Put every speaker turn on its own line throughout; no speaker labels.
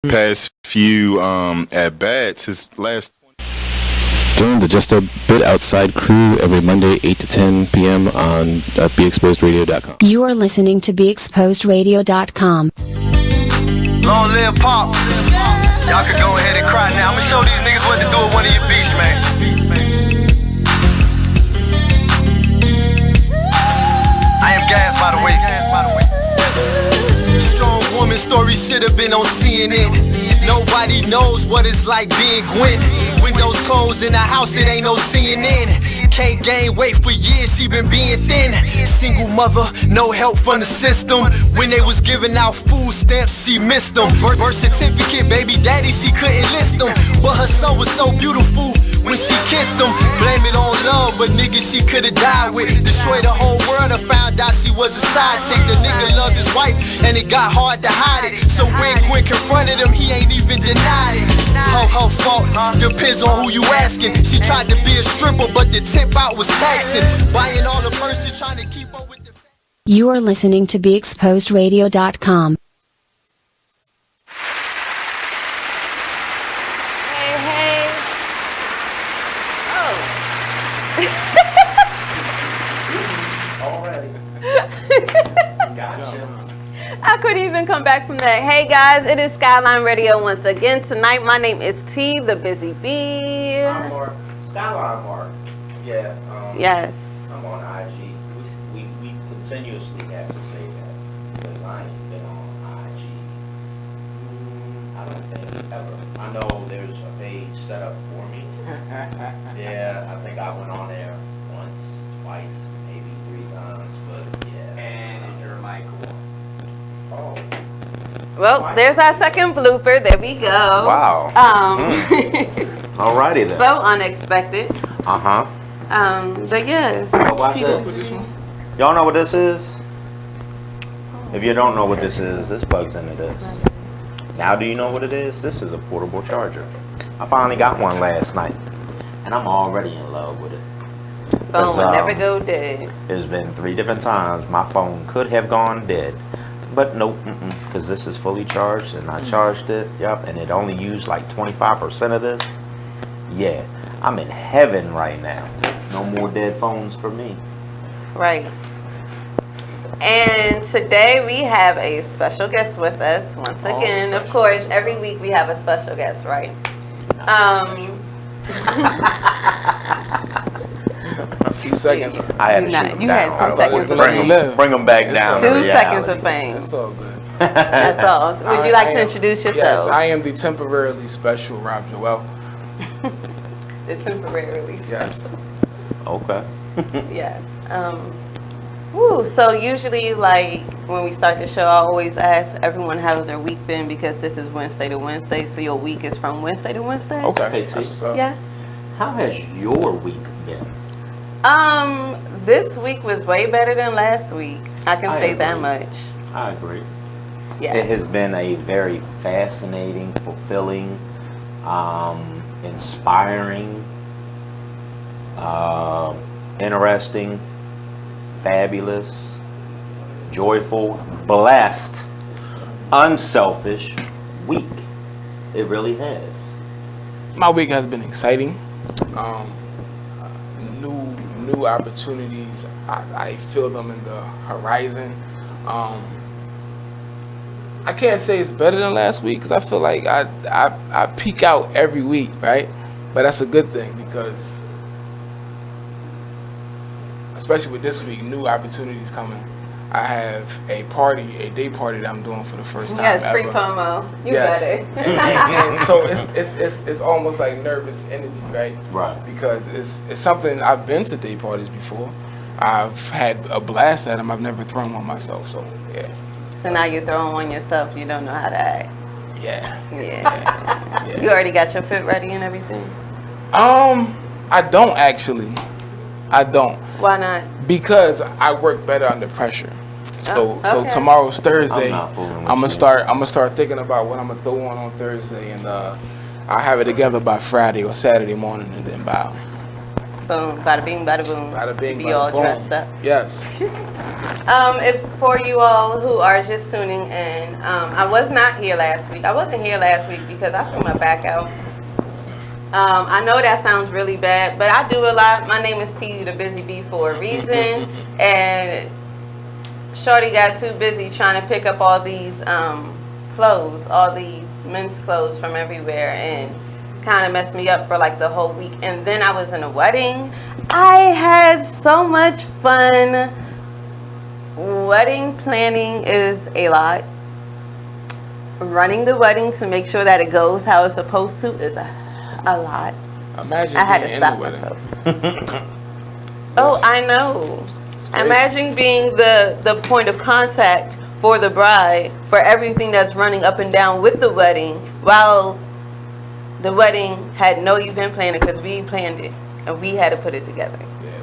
past few at bats, his last.
Join the Just a Bit Outside crew every Monday, 8 to 10 p.m. on BeExposedRadio.com.
You are listening to BeExposedRadio.com.
Long live Pop. Y'all can go ahead and cry now. I'ma show these niggas what to do at one of your beats, man. I am Gas, by the way. Strong woman story should have been on CNN. Nobody knows what it's like being Gwen. Windows closed in the house, it ain't no CNN. Can't gain weight for years, she been being thin. Single mother, no help from the system. When they was giving out food stamps, she missed them. Birth certificate, baby daddy, she couldn't list them. But her son was so beautiful when she kissed him. Blame it on love, but nigga she could've died with. Destroyed the whole world, I found out she was a side chick. The nigga loved his wife, and it got hard to hide it. So when Quinn confronted him, he ain't even denied it. Her fault, depends on who you asking. She tried to be a stripper, but the tip out was taxing. Buying all the purses, trying to keep up with the...
You are listening to BeExposedRadio.com.
Hey, hey. Oh.
Gotcha.
I couldn't even come back from that. Hey guys, it is Skylyne Radio once again. Tonight my name is T, the Busy Bee.
I'm Mark. Skylyne Mark. Yeah.
Yes.
I'm on IG. We continuously have to say that because I ain't been on IG. I don't think ever. I know there's a page set up for me. Yeah, I think I went on there once, twice, maybe 3 times, but yeah. And is your mic on? Oh.
Well, there's our second blooper. There we go.
Wow. Alrighty then.
So unexpected.
Uh-huh.
But yes.
Watch this. Y'all know what this is? If you don't know what this is, this plugs into this. Now do you know what it is? This is a portable charger. I finally got one last night. And I'm already in love with it.
Phone will never go dead.
There's been 3 different times my phone could have gone dead. But nope, because this is fully charged and I charged it, yep, and it only used like 25% of this. Yeah, I'm in heaven right now. No more dead phones for me.
Right. And today we have a special guest with us once again. Of course, every week we have a special guest, right?
2 seconds.
I had to shoot them
You
down.
had 2 seconds of fame.
Bring them back down.
2 seconds of fame.
That's all good.
That's all. Would you like to introduce yourself?
Yes, I am the temporarily special Rob Joel.
The temporarily special.
Yes.
Okay.
Yes. So usually, like, when we start the show, I always ask everyone how's their week been because this is Wednesday to Wednesday, so your week is from Wednesday to Wednesday?
Okay.
Hey,
That's what's up.
Yes.
How has your week been?
This week was way better than last week. I can say that much.
I agree.
Yeah.
It has been a very fascinating, fulfilling, inspiring, interesting, fabulous, joyful, blessed, unselfish week. It really has.
My week has been exciting. New opportunities. I feel them in the horizon. I can't say it's better than last week because I feel like I peak out every week, right? But that's a good thing because, especially with this week, new opportunities coming. I have a day party that I'm doing for the first time
Yes,
ever.
free promo. You
Yes.
got it.
and so it's almost like nervous energy, right?
Right.
Because it's something I've been to day parties before. I've had a blast at them. I've never thrown one myself, so yeah.
So now you're throwing one yourself. You don't know how to act.
Yeah.
Yeah. You already got your fit ready and everything?
I don't actually. I don't.
Why not?
Because I work better under pressure. So
okay.
tomorrow's Thursday.
I'm not fooling with
I'm
you.
gonna start thinking about what I'm gonna throw on Thursday, and I'll have it together by Friday or Saturday morning, and then by
Boom, bada bing, bada boom.
Bada bing,
Be
bada
all
boom.
dressed up.
Yes.
If for you all who are just tuning in, I was not here last week. I wasn't here last week because I threw my back out. I know that sounds really bad, but I do a lot. My name is T, the Busy Bee, for a reason, and Shorty got too busy trying to pick up all these clothes, all these men's clothes from everywhere, and kind of messed me up for like the whole week. And then I was in a wedding. I had so much fun. Wedding planning is a lot. Running the wedding to make sure that it goes how it's supposed to is a lot.
Imagine
I had to
being in
stop
the wedding.
myself. Oh, I know. Imagine being the point of contact for the bride for everything that's running up and down with the wedding, while the wedding had no event planner because we planned it and we had to put it together.
Yeah,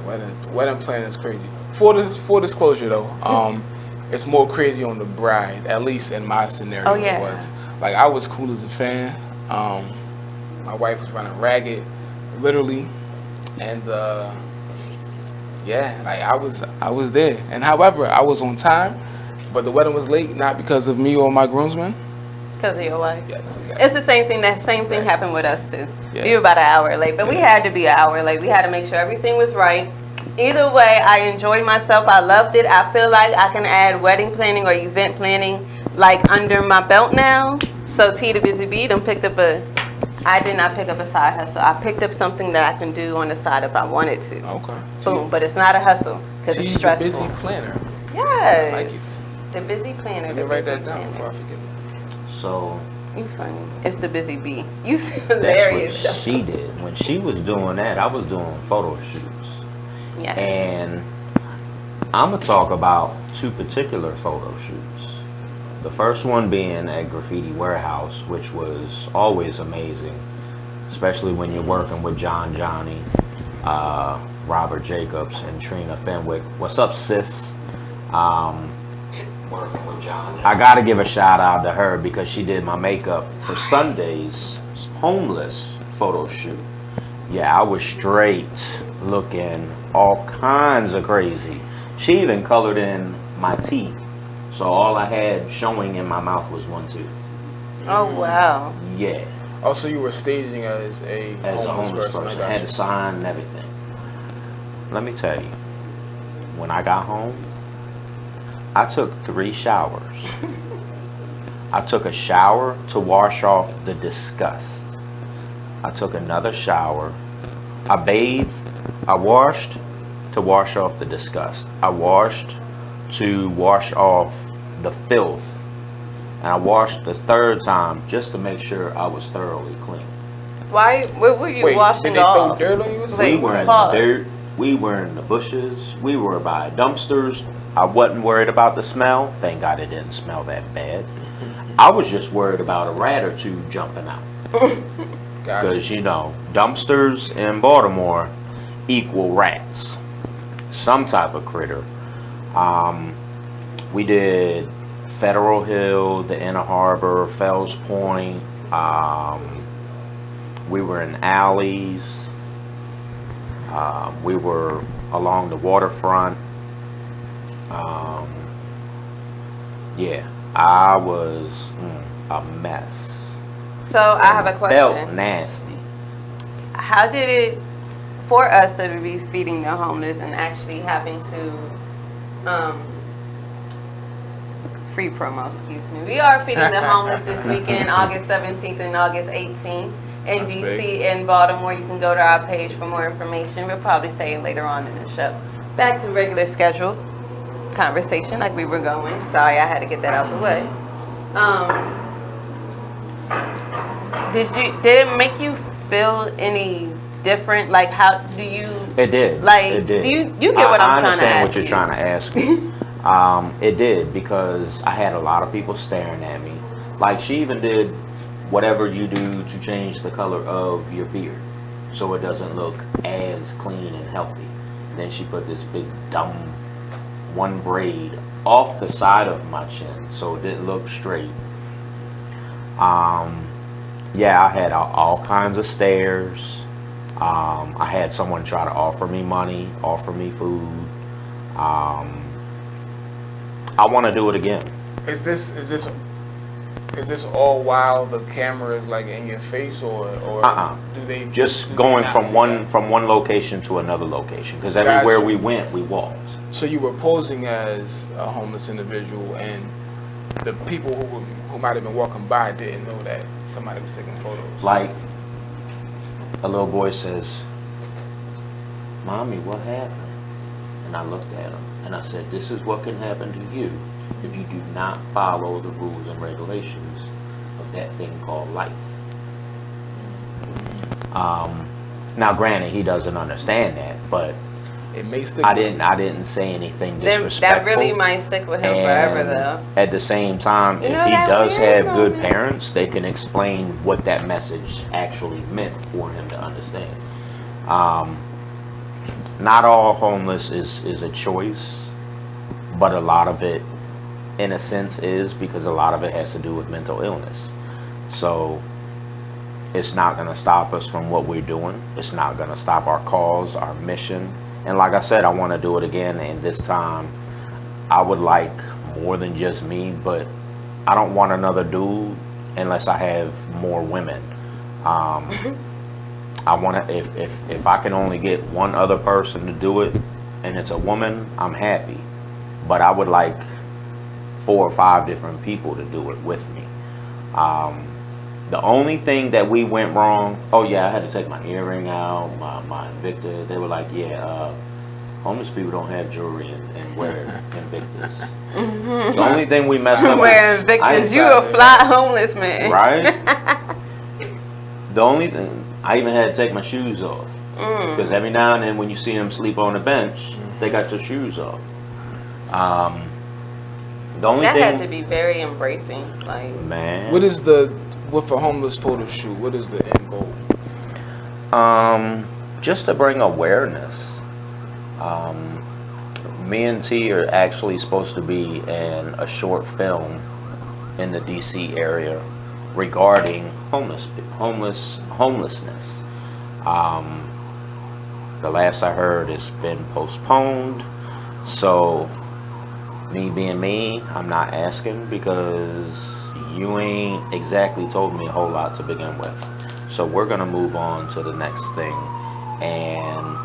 wedding planning is crazy. For disclosure though, it's more crazy on the bride, at least in my scenario.
Oh, yeah.
It was like I was cool as a fan. My wife was running ragged, literally, and yeah, like I was there. And however, I was on time, but the wedding was late, not because of me or my groomsmen.
Because of your wife.
Yes, exactly.
It's the same thing. That same thing happened with us too.
Yeah.
We were about an hour late, but we had to be an hour late. We had to make sure everything was right. Either way, I enjoyed myself. I loved it. I feel like I can add wedding planning or event planning like under my belt now. So T, the Busy Bee, picked up I did not pick up a side hustle. I picked up something that I can do on the side if I wanted to.
Okay.
Boom, but it's not a hustle because it's stressful.
The busy planner.
Yes.
I like it.
The busy planner.
Let me write that down before I forget.
So
You funny. It's the Busy Bee. You
that's
hilarious.
what she did. When she was doing that, I was doing photo shoots.
Yeah.
And I'm going to talk about two particular photo shoots. The first one being at Graffiti Warehouse, which was always amazing, especially when you're working with Johnny, Robert Jacobs, and Trina Fenwick. What's up, sis? Working with Johnny. I got to give a shout out to her because she did my makeup for Sunday's homeless photo shoot. Yeah, I was straight looking all kinds of crazy. She even colored in my teeth. So all I had showing in my mouth was one tooth.
Oh, wow.
Yeah.
Oh, so you were staging as a homeless person.
I had a sign and everything. Let me tell you, when I got home, I took 3 showers. I took a shower to wash off the disgust. I took another shower. I bathed. I washed to wash off the disgust. I washed to wash off the filth. And I washed the third time just to make sure I was thoroughly clean.
Why? What were you
Wait,
washing
did they
off?
throw dirt on you?
Wait,
We were in
pause.
the dirt. We were in the bushes. We were by dumpsters. I wasn't worried about the smell. Thank God it didn't smell that bad. I was just worried about a rat or two jumping out.
Gotcha.
Because, you know, dumpsters in Baltimore equal rats. Some type of critter. We did Federal Hill, the Inner Harbor, Fells Point. We were in alleys. We were along the waterfront. Yeah, I was a mess.
So I have a question.
Felt nasty.
How did it, for us to be feeding the homeless and actually having to, free promo, excuse me. We are feeding the homeless this weekend, August 17th and August 18th. In
That's
DC
big.
and Baltimore, you can go to our page for more information. We'll probably say it later on in the show. Back to regular scheduled conversation like we were going. Sorry, I had to get that out the way. Did it make you feel any different? Like, how do you?
It did.
Like,
it did.
do you get what I'm trying to ask?
I understand what you're trying to ask me. It did, because I had a lot of people staring at me. Like, she even did whatever you do to change the color of your beard so it doesn't look as clean and healthy. Then she put this big dumb one braid off the side of my chin so it didn't look straight. Yeah, I had all kinds of stares. I had someone try to offer me money, offer me food. I want to do it again.
Is this all while the camera is like in your face, or do they
Just
do they
going
not
from
see
one
that?
from one location to another location, because everywhere we went, we walked.
So you were posing as a homeless individual, and the people who might have been walking by didn't know that somebody was taking photos.
Like a little boy says, "Mommy, what happened?" And I looked at him and I said, "This is what can happen to you if you do not follow the rules and regulations of that thing called life." Now, granted, he doesn't understand that, but
It may stick.
I didn't say anything disrespectful.
That really might stick with him forever,
And
though.
at the same time,
You
if
know
he
that
does
weird
have good
moment?
parents, they can explain what that message actually meant for him to understand. Not all homeless is a choice, but a lot of it, in a sense, is, because a lot of it has to do with mental illness. So it's not going to stop us from what we're doing. It's not going to stop our cause, our mission. And like I said, I want to do it again. And this time, I would like more than just me, but I don't want another dude unless I have more women. I want to, if I can only get one other person to do it, and it's a woman, I'm happy. But I would like 4 or 5 different people to do it with me. The only thing that we went wrong, oh yeah, I had to take my earring out, my Invicta. They were like, yeah, homeless people don't have jewelry and wear Invictus. The only thing we messed up
Wearing
is
Victus, you a fly homeless man.
right? The only thing, I even had to take my shoes off. Because every now and then when you see them sleep on the bench, they got their shoes off. The only
That
thing,
had to be very embracing. Like,
man.
With a homeless photo shoot, what is the end goal?
Just to bring awareness. Me and T are actually supposed to be in a short film in the DC area regarding homelessness. The last I heard, it's been postponed. So me being me, I'm not asking, because you ain't exactly told me a whole lot to begin with. So we're gonna move on to the next thing, and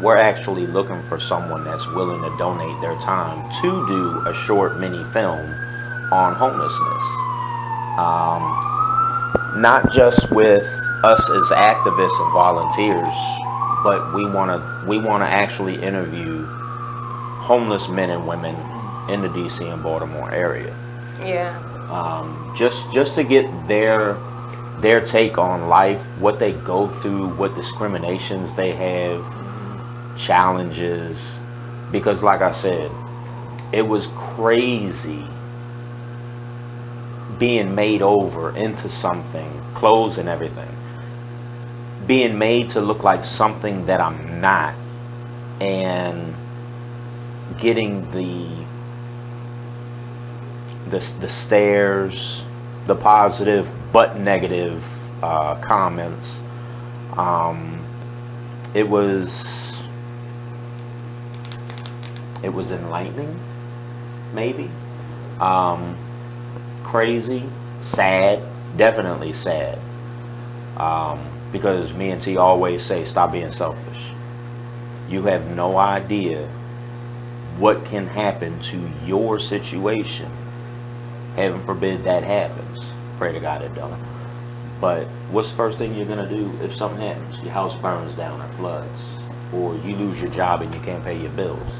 we're actually looking for someone that's willing to donate their time to do a short mini film on homelessness. Not just with us as activists and volunteers, but we wanna actually interview homeless men and women in the DC and Baltimore area.
yeah.
Just to get their take on life, what they go through, what discriminations they have, challenges. Because like I said, it was crazy being made over into something, clothes and everything, being made to look like something that I'm not, and getting the stares, the positive but negative comments. It was enlightening, maybe. Crazy, sad, definitely sad. Because me and T always say, stop being selfish. You have no idea what can happen to your situation. Heaven forbid that happens. Pray to God it don't. But what's the first thing you're gonna do if something happens? Your house burns down or floods, or you lose your job and you can't pay your bills.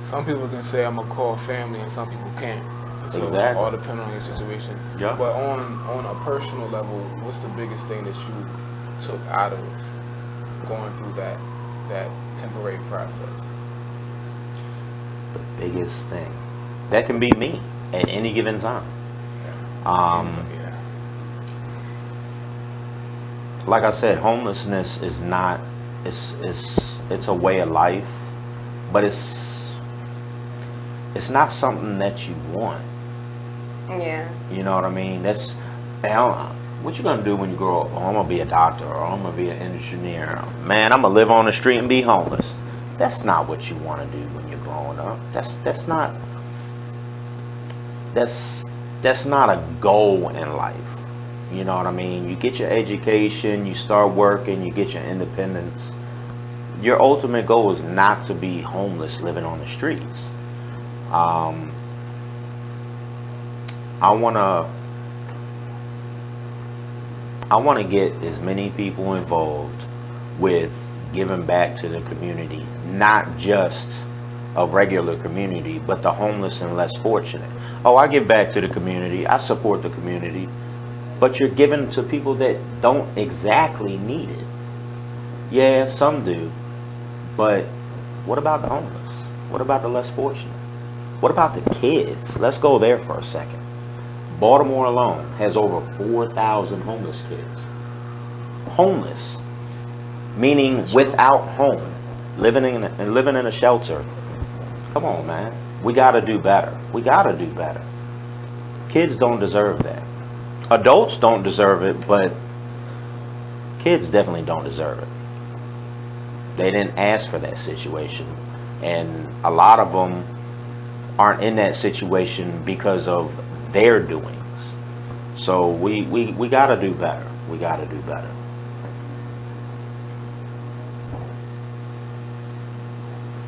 Some people can say I'm gonna call family, and some people can't. So
Exactly.
all depend on your situation.
Yeah.
But on a personal level, what's the biggest thing that you took out of going through that temporary process?
The biggest thing that can be me at any given time.
Yeah.
Like I said, homelessness is not, it's a way of life, but it's not something that you want.
Yeah.
You know what I mean? what you gonna do when you grow up? Oh, I'm gonna be a doctor, or I'm gonna be an engineer. Man, I'm gonna live on the street and be homeless. That's not what you want to do when you're growing up. That's not a goal in life. You know what I mean? You get your education, you start working, you get your independence. Your ultimate goal is not to be homeless, living on the streets. I want to get as many people involved with giving back to the community, not just a regular community, but the homeless and less fortunate. Oh, I give back to the community, I support the community, but you're giving to people that don't exactly need it. Yeah, some do, but what about the homeless? What about the less fortunate? What about the kids? Let's go there for a second. Baltimore alone has over 4,000 homeless kids. Homeless, meaning without home, living in a shelter. Come on, man. We gotta do better. We gotta do better. Kids don't deserve that. Adults don't deserve it, but kids definitely don't deserve it. They didn't ask for that situation, and a lot of them aren't in that situation because of their doings. So we gotta do better. We gotta do better.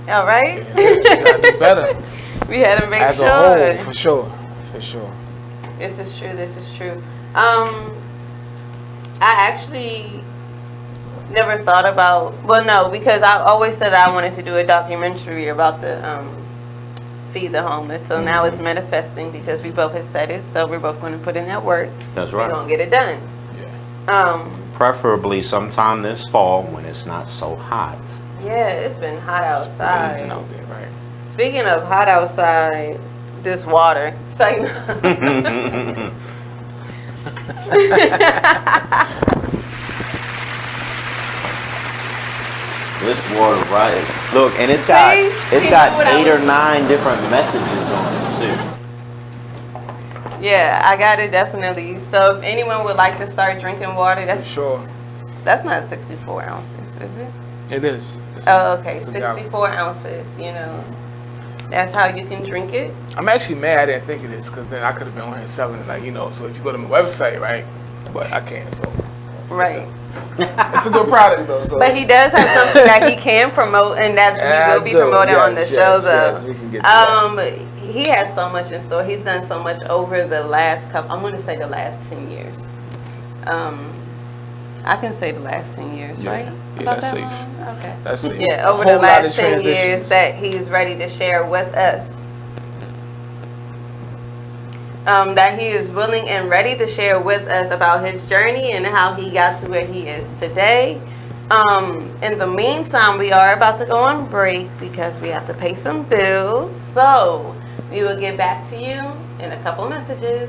All right.
We gotta do better.
We had to make
As
sure.
a whole, for sure.
This is true. This is true. I actually never thought about. Well, no, because I always said I wanted to do a documentary about the feed the homeless. So now it's manifesting because we both have said it. So we're both going to put in that work.
That's right.
We're going to get it done.
Yeah.
Preferably sometime this fall when it's not so hot.
Yeah, it's been hot outside.
Freezing out there, right?
Speaking of hot outside, this water. It's like,
This water, right? Look, and it's
See?
got
You know what I
8 or
was-
9 different messages on it too.
yeah, I got it definitely. So if anyone would like to start drinking water,
For
that's
sure.
that's not 64 ounces, is it?
It is. It's
Oh, okay,
it's a gallon.
64 ounces. You know, that's how you can drink it.
I'm actually mad I didn't think of this because then I could have been on here selling it, like, you know. So if you go to my website, right? But I can't. So
Right.
it's a good product though. So.
But he does have something that he can promote, and that he will be promoting on the show, though.
Yes, we can get to that.
He has so much in store. He's done so much over the last couple. I'm going to say the last 10 years. I can say the last 10 years,
Yeah.
right?
Yeah,
About
that's
that
safe.
long? Okay.
That's it.
Yeah,
A
over
whole
the
lot of
last 10 years
transitions.
that he's ready to share with us. That he is willing and ready to share with us about his journey and how he got to where he is today. In the meantime, we are about to go on break because we have to pay some bills. So we will get back to you in a couple messages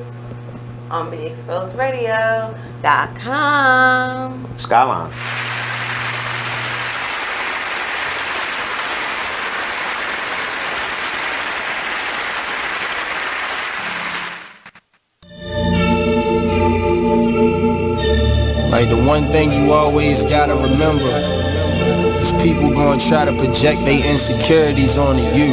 on BeExposedRadio.com.
Skylyne.
Like the one thing you always gotta remember is people gonna try to project their insecurities onto you.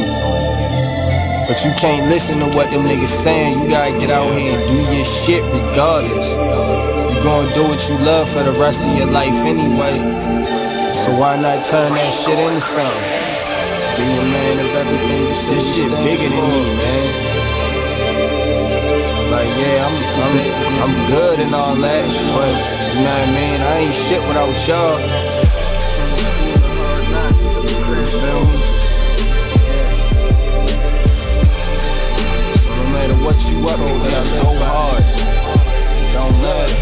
But you can't listen to what them niggas saying. You gotta get out here and do your shit regardless. You gonna do what you love for the rest of your life anyway. So why not turn that shit into something? Be a man of everything you say. This shit bigger than me, man. Like yeah, I'm good and all that, but you know what I mean? I ain't shit without y'all. Feel me? So no matter what you up, you gotta go hard. Don't matter.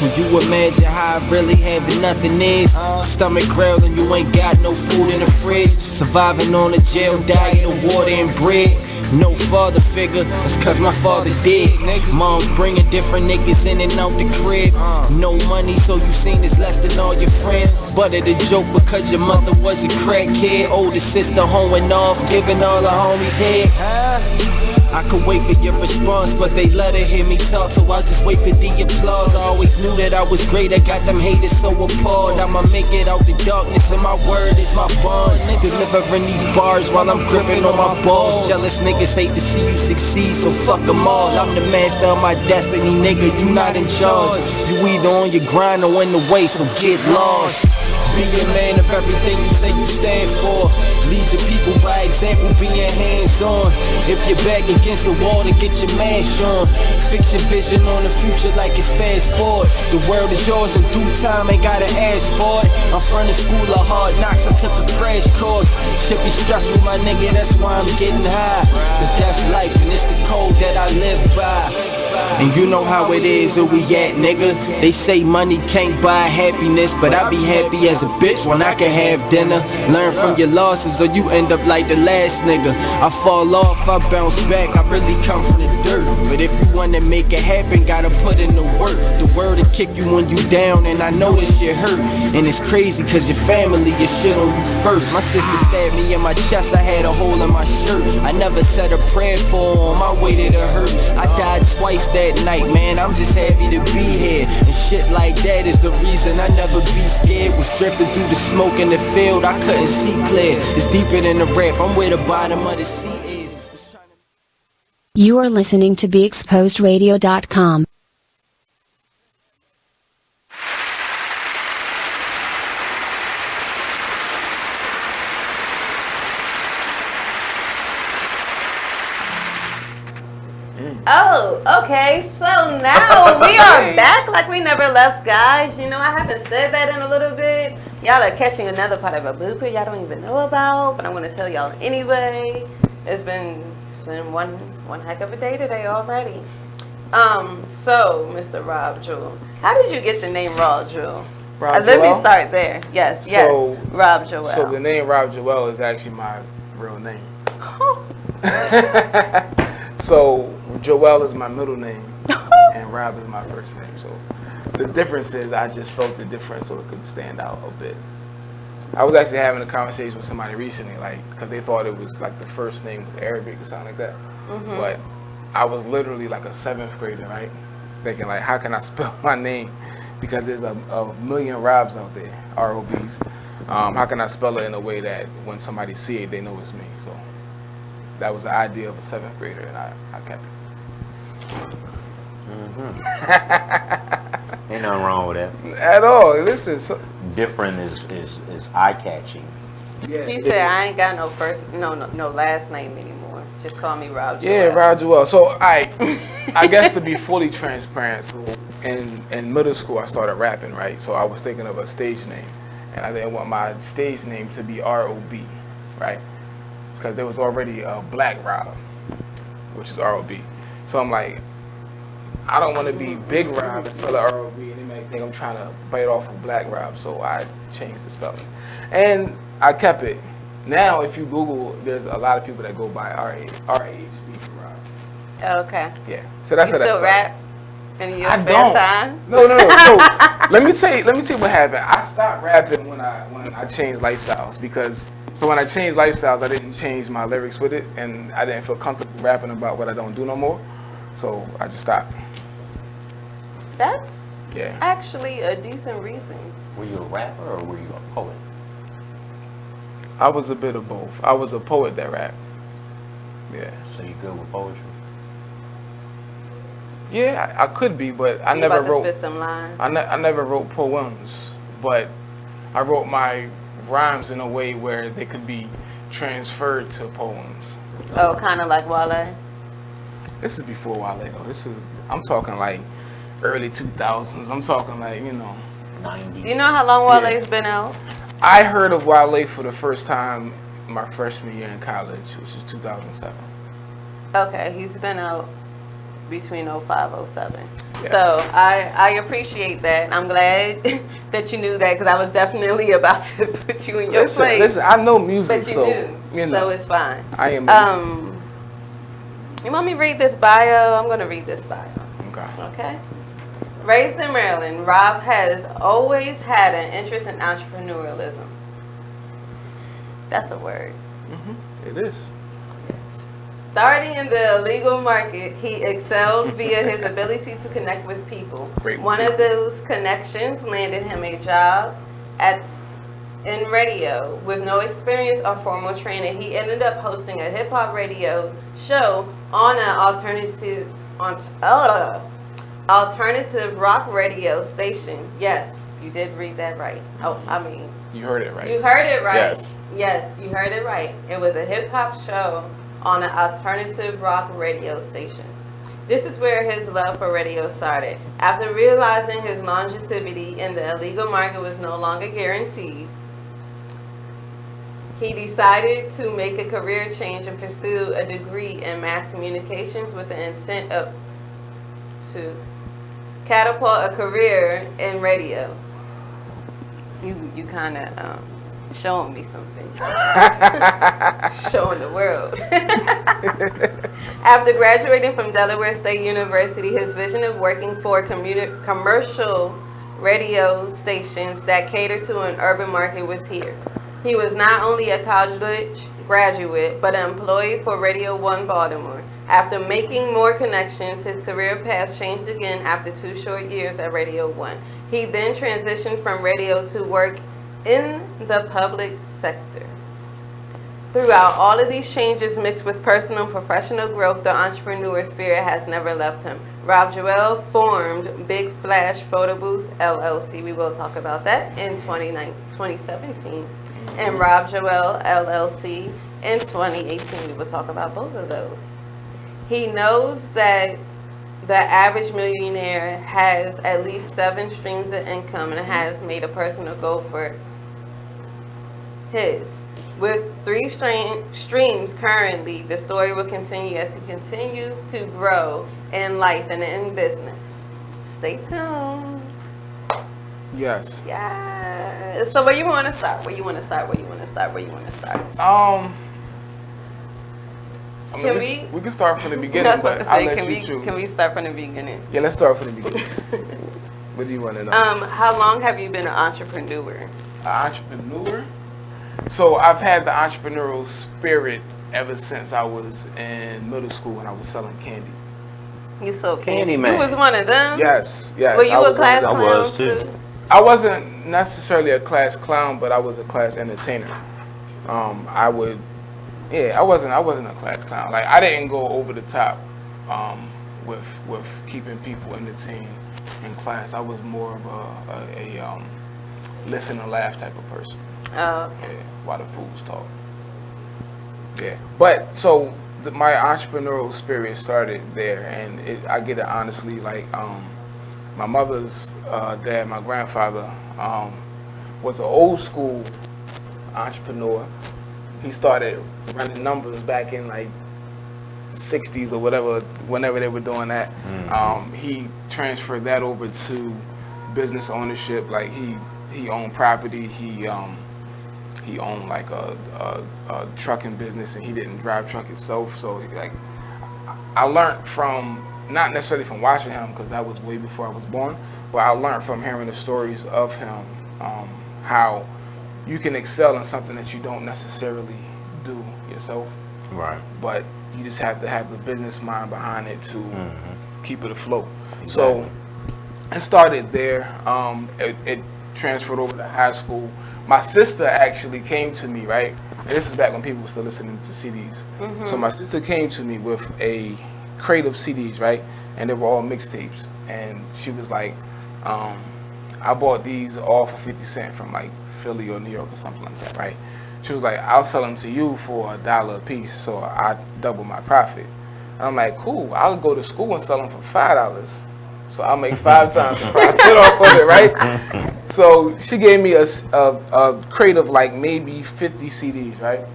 Can you imagine how I really having nothing is? Stomach growling, you ain't got no food in the fridge. Surviving on a jail diet of water and bread. No father figure, it's cause my father dead. Mom's bringing different niggas in and out the crib. No money, so you seen this less than all your friends. But it a joke because your mother was a crackhead. Older sister hoeing off, giving all the homies head. I could wait for your response, but they love to hear me talk, so I just wait for the applause. I always knew that I was great, I got them haters so appalled. I'ma make it out the darkness, and my word is my bond. Delivering these bars while I'm gripping on my balls. Jealous niggas hate to see you succeed, so fuck them all. I'm the master of my destiny, nigga, you not in charge. You either on your grind or in the way, so get lost. Be a man of everything you say you stand for. Lead your people by example, being hands-on. If you're back against the wall, then get your mash on. Fix your vision on the future like it's fast forward. The world is yours in due time, ain't gotta ask for it. I'm from the school of hard knocks, I took a crash course. Shit be stressful, my nigga, that's why I'm getting high. But that's life, and it's the code that I live by. And you know how it is, where we at, nigga. They say money can't buy happiness, but I be happy as a bitch when I can have dinner. Learn from your losses or you end up like the last nigga. I fall off, I bounce back, I really come from the dirt. But if you wanna make it happen, gotta put in the work. The word will kick you when you down, and I know this shit hurt. And it's crazy cause your family, your shit on you first. My sister stabbed me in my chest, I had a hole in my shirt. I never said a prayer for on my way to the hearse. I died twice that night, man, I'm just happy to be here. And shit like that is the reason I never be scared. Was drifting through the smoke in the field, I couldn't see clear. It's deeper than the rap, I'm where the bottom of the sea is.
You are listening to BeExposedRadio.com.
Oh, okay, so now we are back like we never left, guys. You know, I haven't said that in a little bit. Y'all are catching another part of a blooper y'all don't even know about, but I'm going to tell y'all anyway. It's been one heck of a day today already. So, Mr. Rob Jewell, how did you get the name Rob Jewell? Let me start there. Yes, Rob Jewell.
So the name Rob Jewell is actually my real name. So Joel is my middle name, and Rob is my first name. So the difference is I just spelled it different so it could stand out a bit. I was actually having a conversation with somebody recently, like, because they thought it was like the first name was Arabic or something like that. Mm-hmm. But I was literally like a 7th grader, right? Thinking like, how can I spell my name? Because there's a million Robs out there, R-O-Bs. How can I spell it in a way that when somebody see it, they know it's me? So that was the idea of a 7th grader, and I kept it.
Mm-hmm. Ain't nothing wrong with that.
At all. Listen,
different is eye-catching.
Yeah, he said, I ain't got no last name anymore. Just call me Rob Jewell.
Yeah, Rob Jewell. So I guess to be fully transparent, so in middle school I started rapping, right? So I was thinking of a stage name, and I didn't want my stage name to be R-O-B, right? Because there was already a Black Rob, which is R-O-B. So I'm like, I don't want to be Big Rob and spell R-O-B, and they might think I'm trying to bite off of Black Rob, so I changed the spelling. And I kept it. Now, if you Google, there's a lot of people that go by R-A-H-B for Rob.
Oh, okay.
Yeah. So that's
you
how
still rap in your spare time?
No. So let me tell you what happened. I stopped rapping when I changed lifestyles, because so when I changed lifestyles, I didn't change my lyrics with it, and I didn't feel comfortable rapping about what I don't do no more. So I just stopped.
That's actually a decent reason.
Were you a rapper or were you a poet?
I was a bit of both. I was a poet that rapped. Yeah.
So you good with poetry?
Yeah, I could be, but I never
about to
wrote.
Spit some lines?
I never wrote poems, but I wrote my rhymes in a way where they could be transferred to poems.
Oh, kind of like Wale?
This is before Wale though. I'm talking like early 2000s. I'm talking like,
90s.
Do you know how long Wale's been out?
I heard of Wale for the first time my freshman year in college, which is 2007.
Okay, he's been out between 05, 07.
Yeah.
So I appreciate that. I'm glad that you knew that, because I was definitely about to put you in your place.
Listen, I know music,
but you
so
do. So it's fine.
I am.
You want me to read this bio? I'm going to read this bio. Okay. Raised in Maryland, Rob has always had an interest in entrepreneurialism. That's a word.
Mm-hmm. It is.
Starting in the illegal market, he excelled via his ability to connect with people. One of those connections landed him a job in radio. With no experience or formal training, he ended up hosting a hip-hop radio show on an alternative rock radio station. Yes, you did read that right. Oh, I mean,
you heard it right.
You heard it right.
Yes.
Yes, you heard it right. It was a hip-hop show on an alternative rock radio station. This is where his love for radio started. After realizing his longevity in the illegal market was no longer guaranteed, he decided to make a career change and pursue a degree in mass communications with the intent to catapult a career in radio. You kind of showing me something. Showing the world. After graduating from Delaware State University, his vision of working for commercial radio stations that cater to an urban market was here. He was not only a college graduate, but employed for Radio 1 Baltimore. After making more connections, his career path changed again after 2 short years at Radio 1. He then transitioned from radio to work in the public sector. Throughout all of these changes mixed with personal and professional growth, the entrepreneur spirit has never left him. Rob Joel formed Big Flash Photo Booth, LLC. We will talk about that in 2017. And Rob Joel, LLC in 2018. We will talk about both of those. He knows that the average millionaire has at least 7 streams of income and has made a personal goal for his. With 3 streams currently, the story will continue as he continues to grow in life and in business. Stay tuned.
Yes.
Yeah. So where you want to start? Where you want to start? Where you want to start? Where you want to start?
I mean, we can start from the beginning,
I was about
but
to
I'll
say,
let you choose.
can we start from the beginning?
Yeah, let's start from the beginning. What do you want to know?
How long have you been an entrepreneur?
An entrepreneur? So I've had the entrepreneurial spirit ever since I was in middle school when I was selling candy.
You sold
Candy man.
You was one of them?
Yes.
Were you a class clown
I was too.
I wasn't necessarily a class clown, but I was a class entertainer. I wasn't a class clown. Like, I didn't go over the top with keeping people entertained in class. I was more of a listen and laugh type of person.
Oh, okay.
Yeah, while the fools talk. Yeah, but so my entrepreneurial spirit started there, and I get it honestly. Like, my mother's dad, my grandfather, was an old school entrepreneur. He started running numbers back in like the 60s or whatever, whenever they were doing that. He transferred that over to business ownership. Like, he owned property. He owned like a trucking business, and he didn't drive truck itself. So like, I learned from, not necessarily from watching him, because that was way before I was born, but I learned from hearing the stories of him, how you can excel in something that you don't necessarily do yourself.
Right.
But you just have to have the business mind behind it to keep it afloat.
Exactly.
So it started there. It transferred over to high school. My sister actually came to me, right? And this is back when people were still listening to CDs. So my sister came to me with a crate of CDs, right? And they were all mixtapes. And she was like, I bought these all for 50 cents from like Philly or New York or something like that, right? She was like, I'll sell them to you for $1 a piece, so I double my profit. And I'm like, cool, I'll go to school and sell them for $5. So I'll make 5 times the profit off of it, right? So she gave me a crate of like maybe 50 CDs, right?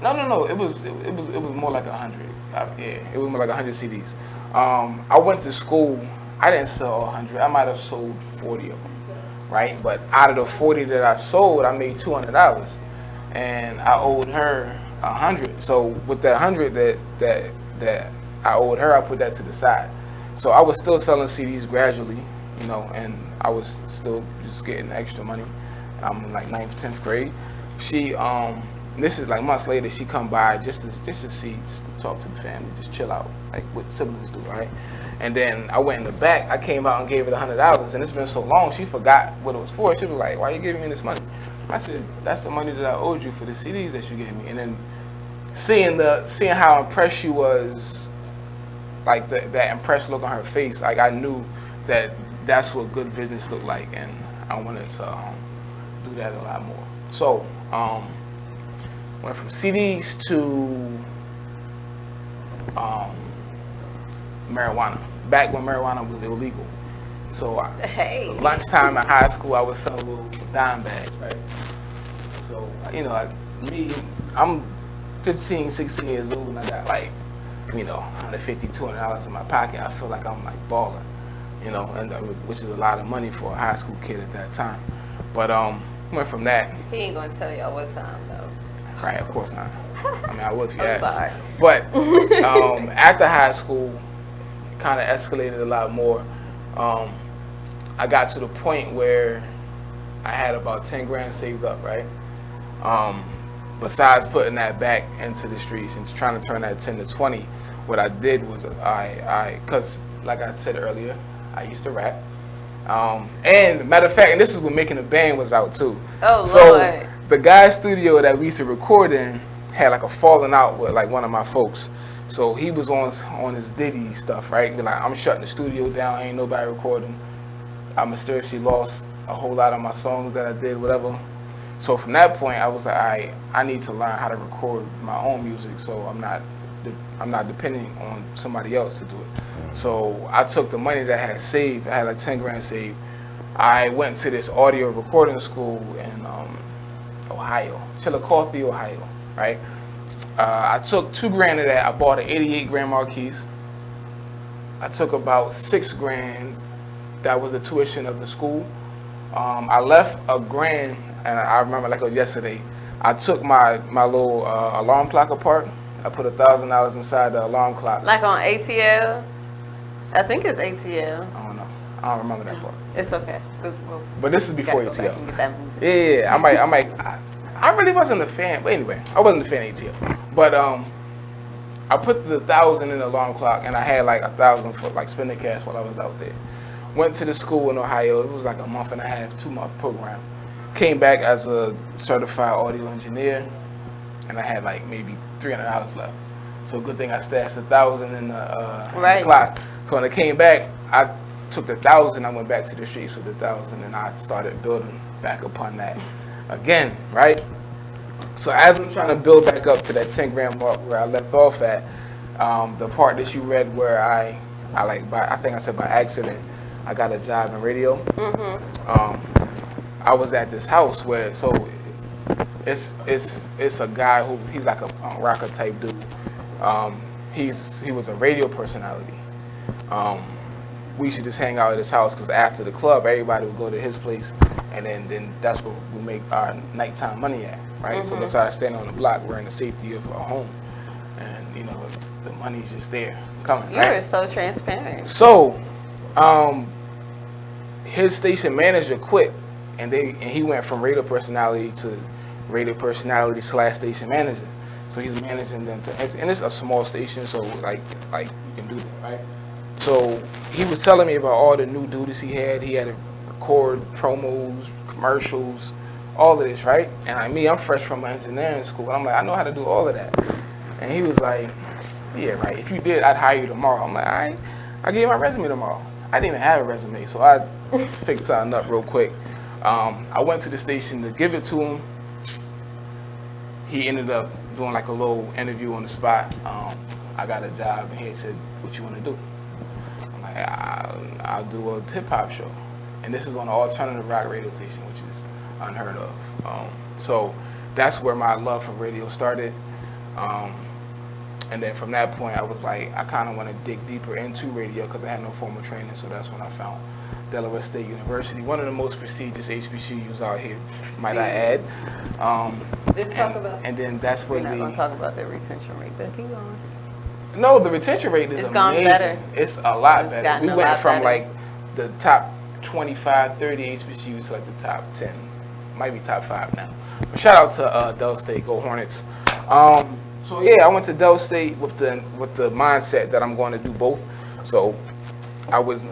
No, it was more like 100. It was more like 100 CDs. I went to school. I didn't sell 100. I might have sold 40 of them, right? But out of the 40 that I sold, I made $200, and I owed her 100. So with that 100 that I owed her, I put that to the side. So I was still selling CDs gradually, you know, and I was still just getting extra money. I'm in like 9th, 10th grade. She And this is like months later, she come by just to see, just to talk to the family, just chill out, like what siblings do, right? And then I went in the back. I came out and gave her the $100, and it's been so long, she forgot what it was for. She was like, "Why are you giving me this money?" I said, "That's the money that I owed you for the CDs that you gave me." And then seeing how impressed she was, like that impressed look on her face, like I knew that that's what good business looked like, and I wanted to do that a lot more. So went from CDs to marijuana. Back when marijuana was illegal. So lunchtime in high school, I was selling little dime bags, right? So I'm 15, 16 years old, and I got like, $150, $200 in my pocket. I feel like I'm like balling, and which is a lot of money for a high school kid at that time. But went from that.
He ain't gonna tell y'all what time though.
Right, of course not. I mean, I would if you
I'm
asked.
sorry.
But after high school, it kind of escalated a lot more. I got to the point where I had about 10 grand saved up, right? Besides putting that back into the streets and trying to turn that 10 to 20, what I did was because like I said earlier, I used to rap. And matter of fact, and this is when Making a Band was out too.
Oh,
so
Lord.
The guy's studio that we used to record in had like a falling out with like one of my folks. So he was on his Diddy stuff, right? Be like, I'm shutting the studio down, ain't nobody recording. I mysteriously lost a whole lot of my songs that I did, whatever. So from that point, I was like, I need to learn how to record my own music, so I'm not depending on somebody else to do it. So I took the money that I had saved. I had like 10 grand saved. I went to this audio recording school in Ohio, Chillicothe, Ohio, right? I took 2 grand of that. I bought an 88 grand Marquise. I took about 6 grand. That was the tuition of the school. I left a grand, and I remember like it was yesterday. I took my little alarm clock apart. I put $1,000 inside the alarm clock.
Like on ATL? I think it's ATL.
I don't know. I don't remember that part.
It's okay.
But this is before ATL.
Yeah.
I really wasn't a fan. But anyway, I wasn't a fan of ATL. But I put the 1,000 in the alarm clock, and I had like 1,000 for like spending cash while I was out there. Went to the school in Ohio. It was like a month and a half, 2-month program. Came back as a certified audio engineer, and I had like maybe $300 left. So good thing I stashed 1,000 in the clock. So when I came back, I took the 1,000. I went back to the streets with the 1,000, and I started building back upon that again, right? So as I'm trying to build back up to that 10 grand mark where I left off at, the part that you read where I think I said by accident, I got a job in radio. I was at this house where, so it's a guy who, he's like a rocker type dude. He was a radio personality. We used to just hang out at his house because after the club, everybody would go to his place, and then that's where we make our nighttime money at, right? So besides standing on the block, we're in the safety of our home, and the money's just there coming.
You're so transparent.
So, his station manager quit, and he went from radio personality to radio personality / station manager. So he's managing them and it's a small station, so like you can do that, right? So he was telling me about all the new duties he had. He had to record promos, commercials, all of this, right? And I'm fresh from engineering school, and I'm like, I know how to do all of that. And he was like, yeah, right. If you did, I'd hire you tomorrow. I'm like, all right. I'll give you my resume tomorrow. I didn't even have a resume, so I figured something up real quick. I went to the station to give it to him. He ended up doing like a little interview on the spot. I got a job, and he said, what you want to do? I'm like, I'll do a hip-hop show. And this is on an alternative rock radio station, which is unheard of. So that's where my love for radio started. And then from that point, I was like, I kind of want to dig deeper into radio because I had no formal training. So that's when I found Delaware State University, one of the most prestigious HBCUs out here, might I add. And then that's where
we're not going to talk about the retention rate, but keep going.
No, the retention rate is
it's
amazing.
Gone better.
It's a lot better. We went from
better.
like the top 25, 30 HBCUs to like the top 10, might be top 5 now. But shout out to Dell State, go Hornets. So yeah, I went to Dell State with the mindset that I'm going to do both. So I was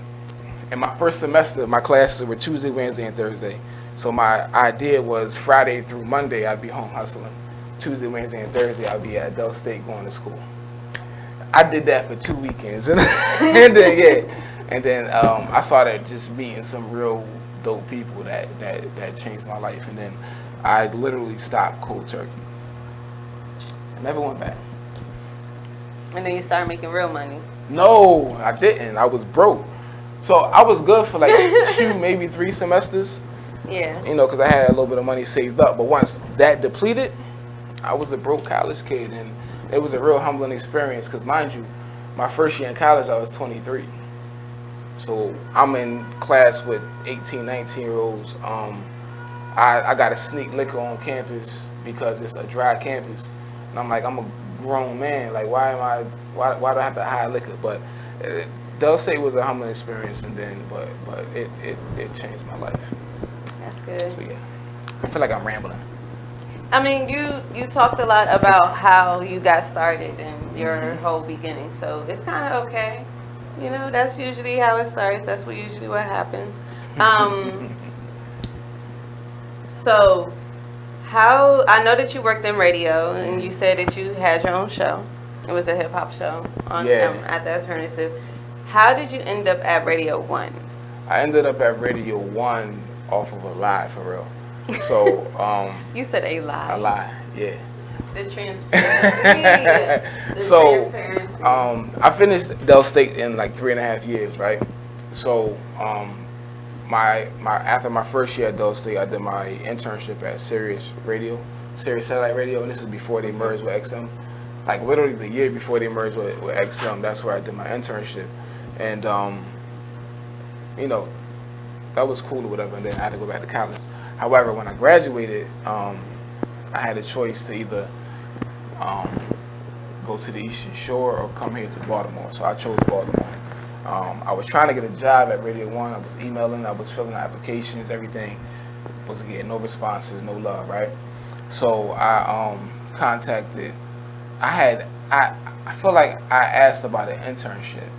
in my first semester, my classes were Tuesday, Wednesday, and Thursday. So my idea was Friday through Monday I'd be home hustling. Tuesday, Wednesday, and Thursday I'd be at Dell State going to school. I did that for 2 weekends, and then I started just meeting some real dope people that changed my life, and then I literally stopped cold turkey. I never went back.
And then you started making real money.
No, I didn't. I was broke. So I was good for like 2, maybe 3 semesters.
Yeah.
You know, because I had a little bit of money saved up. But once that depleted, I was a broke college kid, and it was a real humbling experience. Because mind you, my first year in college, I was 23. So I'm in class with 18, 19-year-olds. I got to sneak liquor on campus because it's a dry campus. And I'm like, I'm a grown man. Like, why do I have to hide liquor? But Dell State was a humbling experience, and then, but it changed my life.
That's good.
So yeah, I feel like I'm rambling.
I mean, you talked a lot about how you got started and your whole beginning, so it's kind of okay. You know, that's usually how it starts. That's usually what happens. So, how I know that you worked in radio, and you said that you had your own show. It was a hip hop show on at the Alternative. How did you end up at Radio 1?
I ended up at Radio 1 off of a lie, for real. So,
you said a lie.
A lie, yeah.
The transparency.
So, I finished Dell State in like 3.5 years, right? So, after my first year at Dell State, I did my internship at Sirius Satellite Radio, and this is before they merged with XM. Like literally the year before they merged with XM, that's where I did my internship. And, you know, that was cool or whatever, and then I had to go back to college. However, when I graduated, I had a choice to either go to the Eastern Shore or come here to Baltimore. So I chose Baltimore. I was trying to get a job at Radio 1. I was emailing, I was filling out applications, everything. Wasn't getting no responses, no love, right? So I contacted, I feel like I asked about an internship.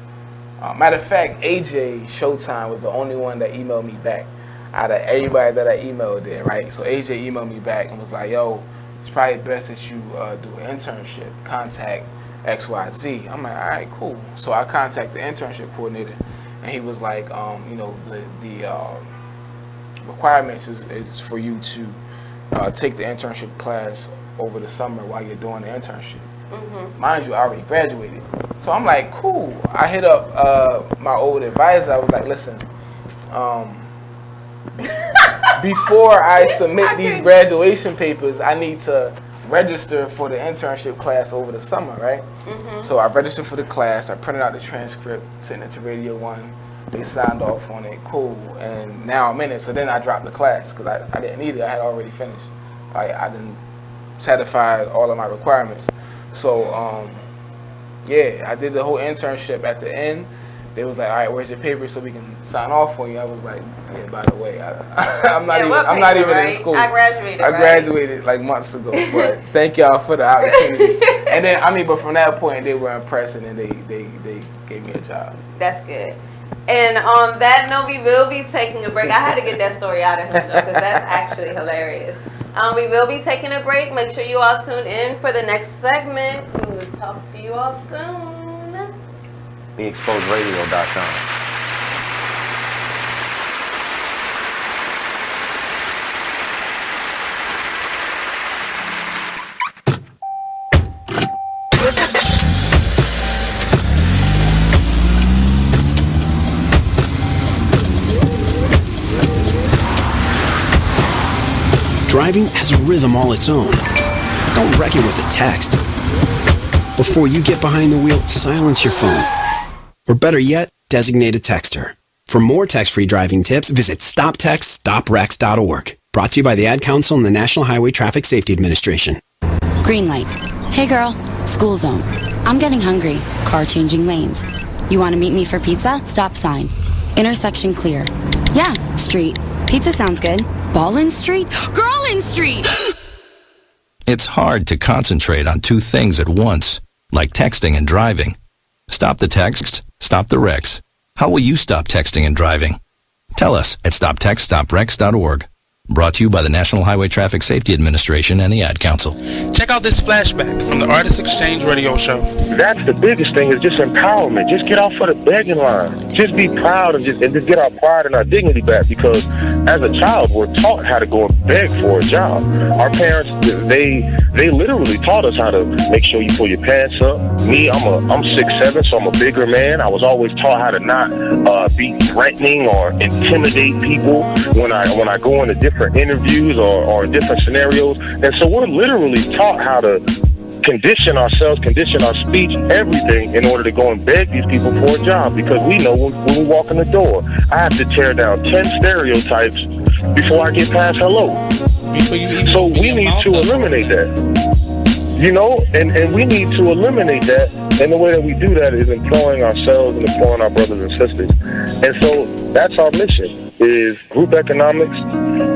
Matter of fact, AJ Showtime was the only one that emailed me back out of everybody that I emailed there, right? So AJ emailed me back and was like, yo, it's probably best that you do an internship, contact XYZ. I'm like, all right, cool. So I contacted the internship coordinator, and he was like, you know, the requirements is for you to take the internship class over the summer while you're doing the internship. Mm-hmm. Mind you, I already graduated. So I'm like, cool. I hit up my old advisor. I was like, listen, before I submit these graduation papers, I need to register for the internship class over the summer, right? Mm-hmm. So I registered for the class. I printed out the transcript, sent it to Radio 1. They signed off on it. Cool. And now I'm in it. So then I dropped the class because I didn't need it. I had already finished. I didn't satisfy all of my requirements. So, yeah, I did the whole internship. At the end, they was like, all right, where's your paper so we can sign off on you? I was like, yeah, by the way, I'm not even in school.
I graduated.
I graduated like months ago, but thank y'all for the opportunity. And then, but from that point, they were impressed, and then they gave me a job.
That's good. And on that note, we will be taking a break. I had to get that story out of him, though, because that's actually hilarious. We will be taking a break. Make sure you all tune in for the next segment. We will talk to you all soon.
BeExposedRadio.com.
Driving has a rhythm all its own. Don't wreck it with a text. Before you get behind the wheel, silence your phone. Or better yet, designate a texter. For more text-free driving tips, visit stoptextstoprex.org. Brought to you by the Ad Council and the National Highway Traffic Safety Administration.
Green light. Hey girl, school zone. I'm getting hungry. Car changing lanes. You want to meet me for pizza? Stop sign. Intersection clear. Yeah, street. Pizza sounds good. Ballin Street? Girlin Street!
It's hard to concentrate on two things at once, like texting and driving. Stop the texts, stop the wrecks. How will you stop texting and driving? Tell us at stoptextstopwrecks.org. Brought to you by the National Highway Traffic Safety Administration and the Ad Council.
Check out this flashback from the Artist Exchange radio show.
That's the biggest thing, is just empowerment. Just get off of the begging line. Just be proud and just get our pride and our dignity back, because as a child, we're taught how to go and beg for a job. Our parents, they literally taught us how to make sure you pull your pants up. Me, I'm 6'7", so I'm a bigger man. I was always taught how to not be threatening or intimidate people when I go into different interviews or different scenarios. And so we're literally taught how to condition ourselves, condition our speech, everything, in order to go and beg these people for a job, because we know when we walk in the door, I have to tear down 10 stereotypes before I get past hello. So we need to eliminate that. You know, and we need to eliminate that, and the way that we do that is employing ourselves and employing our brothers and sisters. And so that's our mission, is group economics,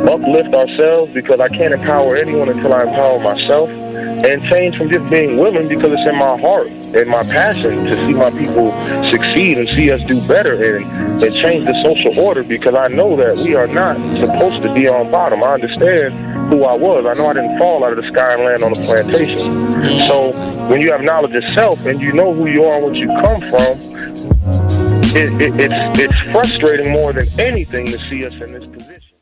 uplift ourselves, because I can't empower anyone until I empower myself, and change from just being willing, because it's in my heart and my passion to see my people succeed and see us do better and change the social order, because I know that we are not supposed to be on bottom. I understand who I was. I know I didn't fall out of the sky and land on a plantation. So when you have knowledge of self and you know who you are and what you come from, it's frustrating more than anything to see us in this position.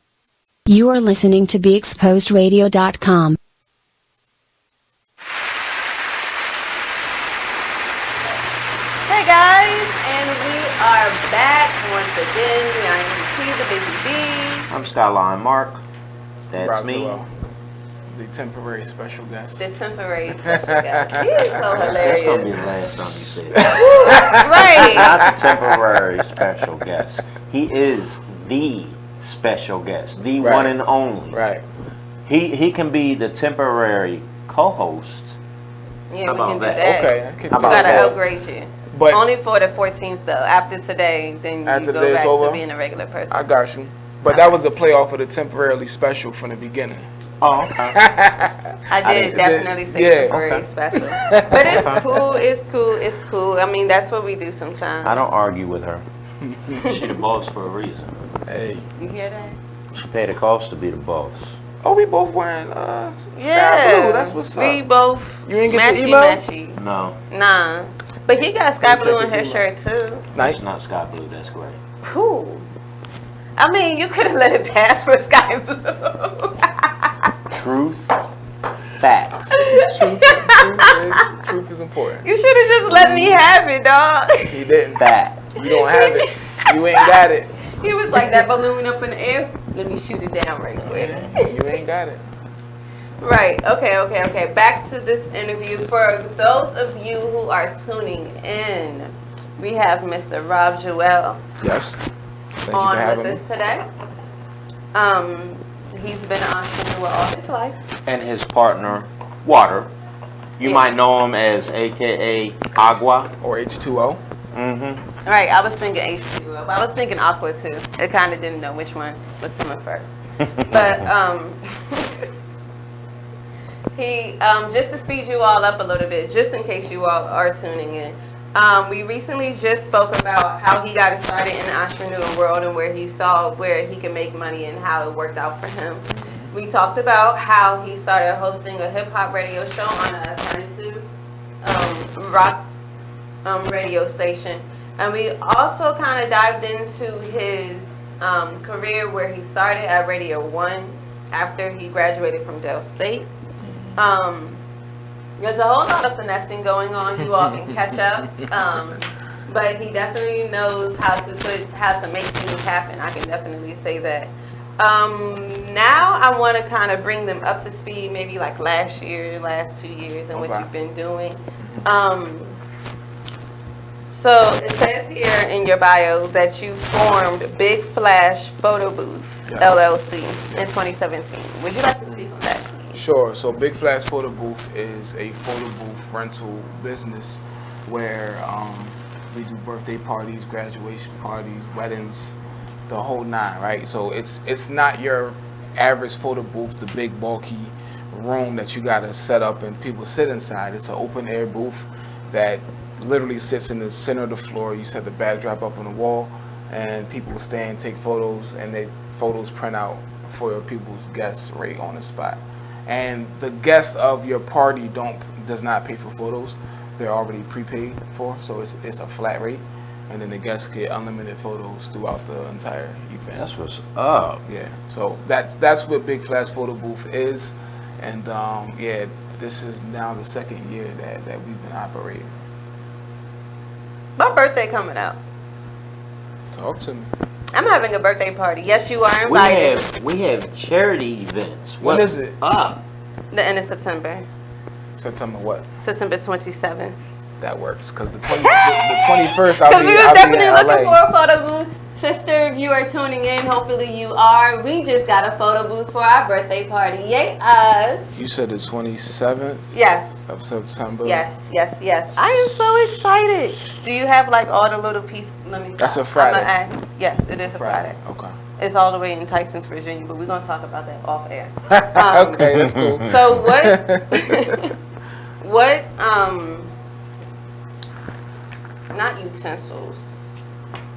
You are listening to BeExposedRadio.com.
Hey guys, and we are back once again. I am the Baby B.
I'm Skylyne Mark. That's
Rob
me.
Joel, the temporary special guest.
The temporary special guest. He is so hilarious.
That's going to be the last time you say that.
Right.
Not the temporary special guest. He is the special guest, the one and only.
Right.
He can be the temporary co-host.
Yeah,
How
we
about
can do
that?
that.
Okay.
We gotta upgrade you.
But
only for the 14th though. After today, then you
after
go
today's
back
over,
to being a regular person.
I got you. But that was a playoff of the temporarily special from the beginning.
Oh, okay.
I did definitely say temporary special. But it's cool, it's cool, it's cool. I mean, that's what we do sometimes.
I don't argue with her. She the boss for a reason.
Hey.
You hear that?
She paid the cost to be the boss.
Oh, we both wearing sky blue. That's what's up.
We both
You didn't get your email?
matchy.
No.
Nah. But he got sky blue in his shirt too.
It's not sky blue, that's great.
Cool. I mean, you could have let it pass for sky blue.
Truth, facts.
Truth is important.
You should have just let me have it, dog.
He didn't.
Fact.
You don't have it. You ain't got it.
He was like that balloon up in the air. Let me shoot it down right quick.
You ain't got it.
Right. Okay. Back to this interview. For those of you who are tuning in, we have Mr. Rob Joel.
Yes. Thank
on
you for having
with
me.
us today. He's been an entrepreneur all his life.
And his partner, Water. You might know him as AKA Agua.
Or H2O.
Mm-hmm.
Right, I was thinking H2O. I was thinking Aqua too. I kind of didn't know which one was coming first. But he, just to speed you all up a little bit, just in case you all are tuning in, we recently just spoke about how he got started in the entrepreneur world and where he saw where he could make money and how it worked out for him. We talked about how he started hosting a hip-hop radio show on an alternative rock radio station. And we also kind of dived into his career where he started at Radio 1 after he graduated from Dell State. There's a whole lot of finessing going on. You all can catch up. But he definitely knows how to make things happen. I can definitely say that. Now I want to kind of bring them up to speed, maybe like last 2 years, and what you've been doing. So it says here in your bio that you formed Big Flash Photo Booth, LLC, in 2017. Would you like to speak on that?
Sure. So Big Flash Photo Booth is a photo booth rental business where we do birthday parties, graduation parties, weddings, the whole nine, right? So it's not your average photo booth, the big bulky room that you gotta set up and people sit inside. It's an open air booth that literally sits in the center of the floor. You set the backdrop up on the wall, and people will stand, take photos, and the photos print out for people's guests right on the spot. And the guests of your party does not pay for photos. They're already prepaid for, so it's a flat rate. And then the guests get unlimited photos throughout the entire event.
That's what's up.
Yeah, so that's what Big Flash Photo Booth is. And yeah, this is now the second year that we've been operating.
My birthday coming out.
Talk to me.
I'm having a birthday party. Yes, you are invited.
We have charity events.
When is it?
Up.
The end of September.
September what?
September 27th.
That works, because the 21st I'll
Because
be
we were
in
definitely
LA.
looking for a photo booth. Sister, if you are tuning in, hopefully you are. We just got a photo booth for our birthday party. Yay, us.
You said the 27th?
Yes.
Of September?
Yes. I am so excited. Do you have like all the little pieces? Let me.
That's a Friday.
I'm gonna ask. Yes, it is a Friday.
Okay.
It's all the way in Tysons, Virginia, but we're gonna talk about that off air.
Okay, that's cool.
So what not utensils.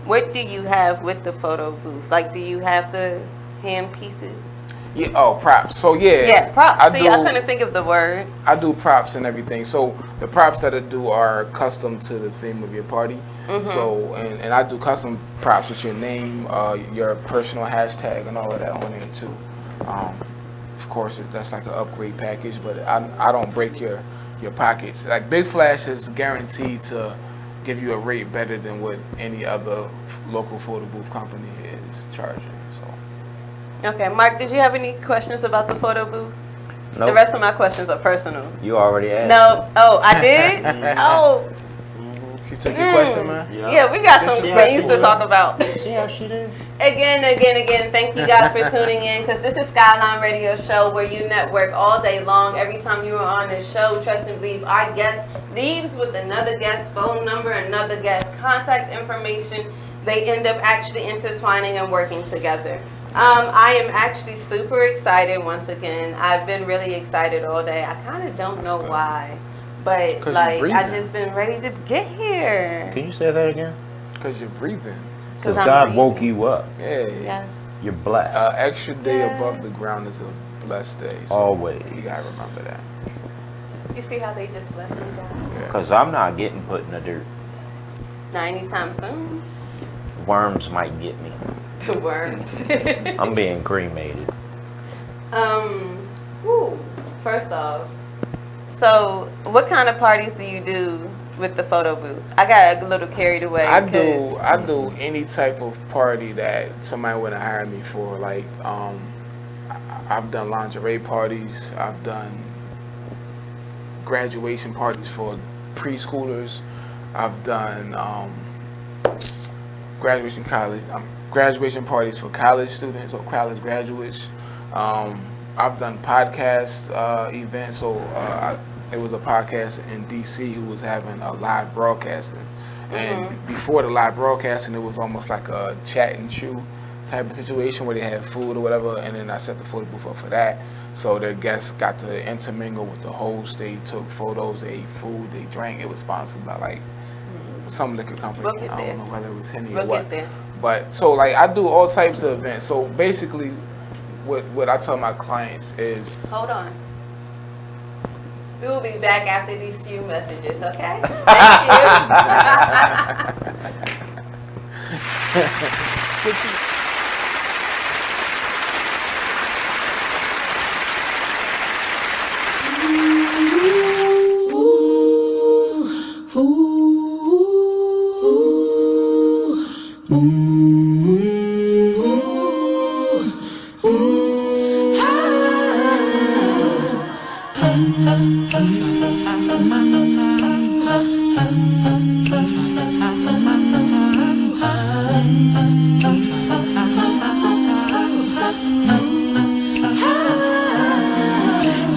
What do you have with the photo booth? Like, do you have the hand pieces?
Yeah. Oh, props. So yeah.
Yeah, props. I couldn't think of the word.
I do props and everything. So the props that I do are custom to the theme of your party.
Mm-hmm.
So and I do custom props with your name, your personal hashtag, and all of that on there too. Of course, that's like an upgrade package, but I don't break your pockets. Like Big Flash is guaranteed to give you a rate better than what any other local photo booth company is charging. So.
Okay, Mark, did you have any questions about the photo booth?
Nope.
The rest of my questions are personal.
You already asked.
No. Oh, I did? Oh.
She took your question, man?
Yeah, we got some things to talk about.
See how she did?
Again, thank you guys for tuning in, because this is Skylyne Radio Show, where you network all day long. Every time you are on this show, trust and believe, our guest leaves with another guest phone number, another guest contact information. They end up actually intertwining and working together. I am actually super excited once again. I've been really excited all day. I kind of don't know why, but like I just been ready to get here.
Can you say that again?
Because you're breathing.
Because God woke you up.
Yeah.
Yes.
You're blessed.
Extra day above the ground is a blessed day. So
always.
You gotta remember that.
You see how they just blessed me down?
Because I'm not getting put in the dirt.
Not anytime soon.
Worms might get me.
The worms.
I'm being cremated.
First off, so what kind of parties do you do with the photo booth? I got a little carried away.
I do any type of party that somebody would hire me for. Like I've done lingerie parties. I've done graduation parties for preschoolers. I've done graduation parties for college students or college graduates. I've done podcast events. So it was a podcast in DC who was having a live broadcasting, and before the live broadcasting, it was almost like a chat and chew type of situation where they had food or whatever, and then I set the photo booth up for that. So their guests got to intermingle with the host. They took photos, they ate food, they drank. It was sponsored by like some liquor company. I don't know whether it was Henny or what. But so like I do all types of events. So basically, what I tell my clients is,
hold on. We will be back after these few messages, okay? Thank you.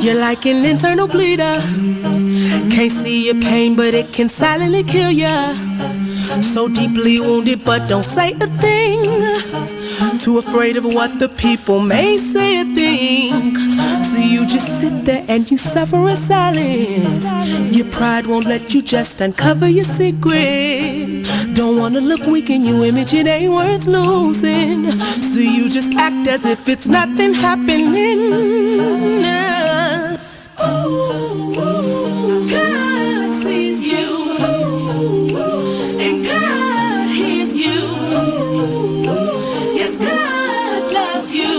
You're like an internal bleeder. Can't see your pain, but it can silently kill ya. So deeply wounded, but don't say a thing. Too afraid of what the people may say or think. So you just sit there and you suffer in silence. Your pride won't let you just uncover your secret. Don't wanna look weak in your image, it ain't worth losing. So you just act as if it's nothing happening. God sees you, and God hears you. Yes, God loves you.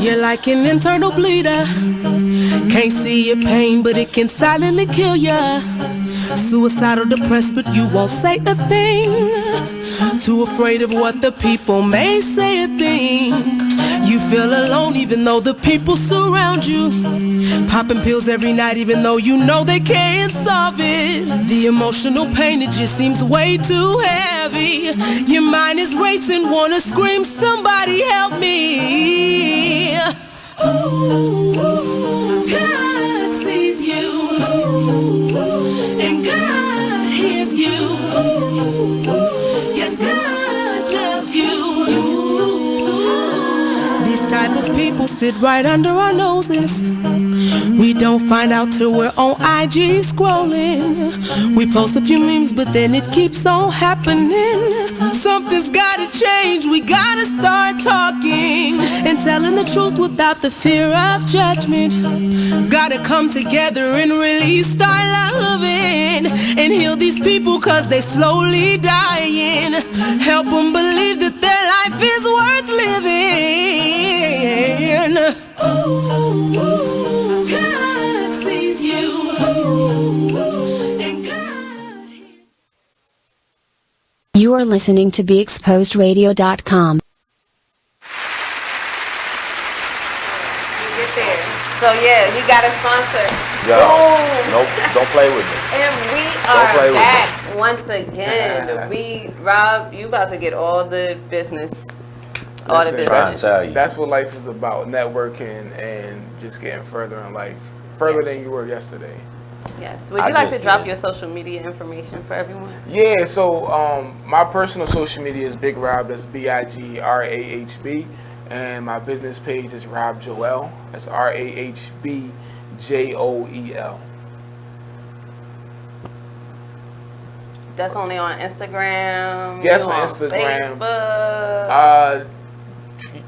You're like an internal bleeder. Can't see your pain, but it can silently kill ya. Suicidal, depressed, but you won't say a thing. Too afraid of what the people may say or think. You feel alone even though the people surround you. Popping pills every night even though you know they can't solve it. The emotional pain, it just seems way too heavy. Your mind is racing, wanna scream, somebody help me. God sees you, and God hears you. Yes, God loves you. These type of people sit right under our noses. We don't find out till we're on IG scrolling. We post a few memes, but then it keeps on happening. Something's gotta change, we gotta start talking and telling the truth without the fear of judgment. Gotta come together and really start loving and heal these people cause they slowly dying. Help them believe that their life is worth living. God sees you, and God.
You are listening to BeExposedRadio.com.
So yeah, he got a sponsor.
Yo,
Boom.
don't play with me.
And we are back once again. Rob, you about to get all the business. All the business.
That's what life is about, networking and just getting further in life. Further than you were yesterday.
Yes. Would you like to drop your social media information for everyone?
Yeah, so my personal social media is Big Rob, that's BIGRAHB. And my business page is Rob Joel. That's RAHBJOEL.
That's only on Instagram.
Yes, on Instagram.
Facebook.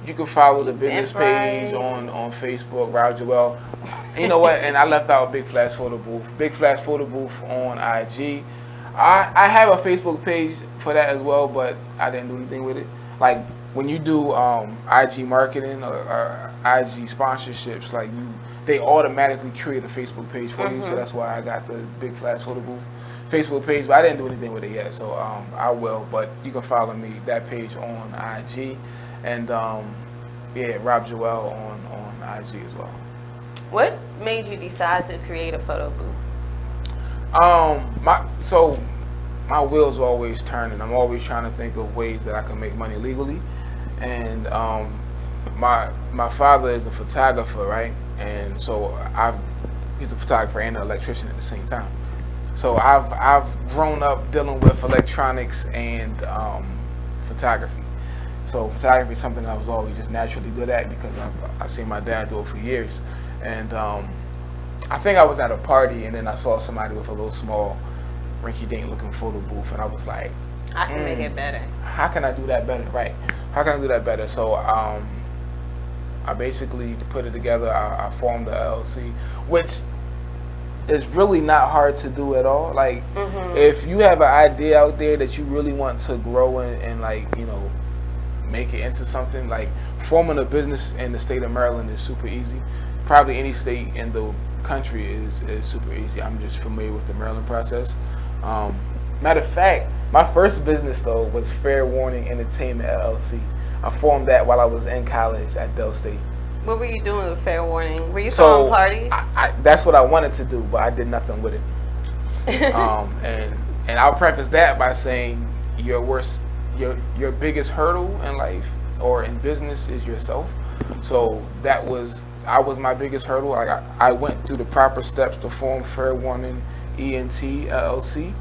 You can follow the business page on Facebook, Rob Joel. You know what? And I left out Big Flash Photo Booth. Big Flash Photo Booth on IG. I have a Facebook page for that as well, but I didn't do anything with it. Like, when you do IG marketing or IG sponsorships, like they automatically create a Facebook page for you. So that's why I got the Big Flash Photo Booth Facebook page, but I didn't do anything with it yet. So I will, but you can follow me, that page on IG. And yeah, Rob Joel on IG as well.
What made you decide to create a photo booth?
My wheels are always turning. I'm always trying to think of ways that I can make money legally. And my father is a photographer, right? And so he's a photographer and an electrician at the same time. So I've grown up dealing with electronics and photography. So photography is something I was always just naturally good at because I've seen my dad do it for years. And I think I was at a party and then I saw somebody with a little small rinky-dink looking photo booth, and I was like,
I can make it better.
How can I do that better? Right. How can I do that better? So I basically put it together. I formed the LLC, which is really not hard to do at all. Like, if you have an idea out there that you really want to grow and like, you know, make it into something, like forming a business in the state of Maryland is super easy. Probably any state in the country is super easy. I'm just familiar with the Maryland process. Matter of fact, my first business though was Fair Warning Entertainment LLC. I formed that while I was in college at Del State.
What were you doing with Fair Warning? Were you throwing parties?
That's what I wanted to do, but I did nothing with it. And I'll preface that by saying your biggest hurdle in life or in business is yourself. So I was my biggest hurdle. Like I went through the proper steps to form Fair Warning ENT LLC,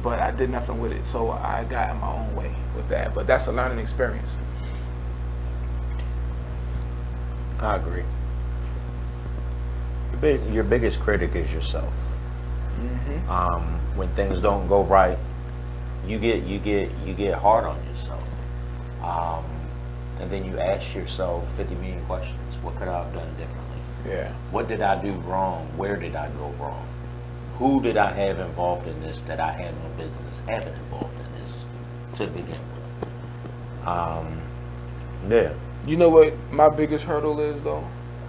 but I did nothing with it. So I got in my own way with with that. But that's a learning experience.
I agree. Your biggest critic is yourself. When things don't go right, you get hard on yourself, and then you ask yourself 50 million questions. What could I have done differently?
Yeah.
What did I do wrong? Where did I go wrong? Who did I have involved in this that I had no business having involved in this to begin with? Yeah.
You know what my biggest hurdle is, though?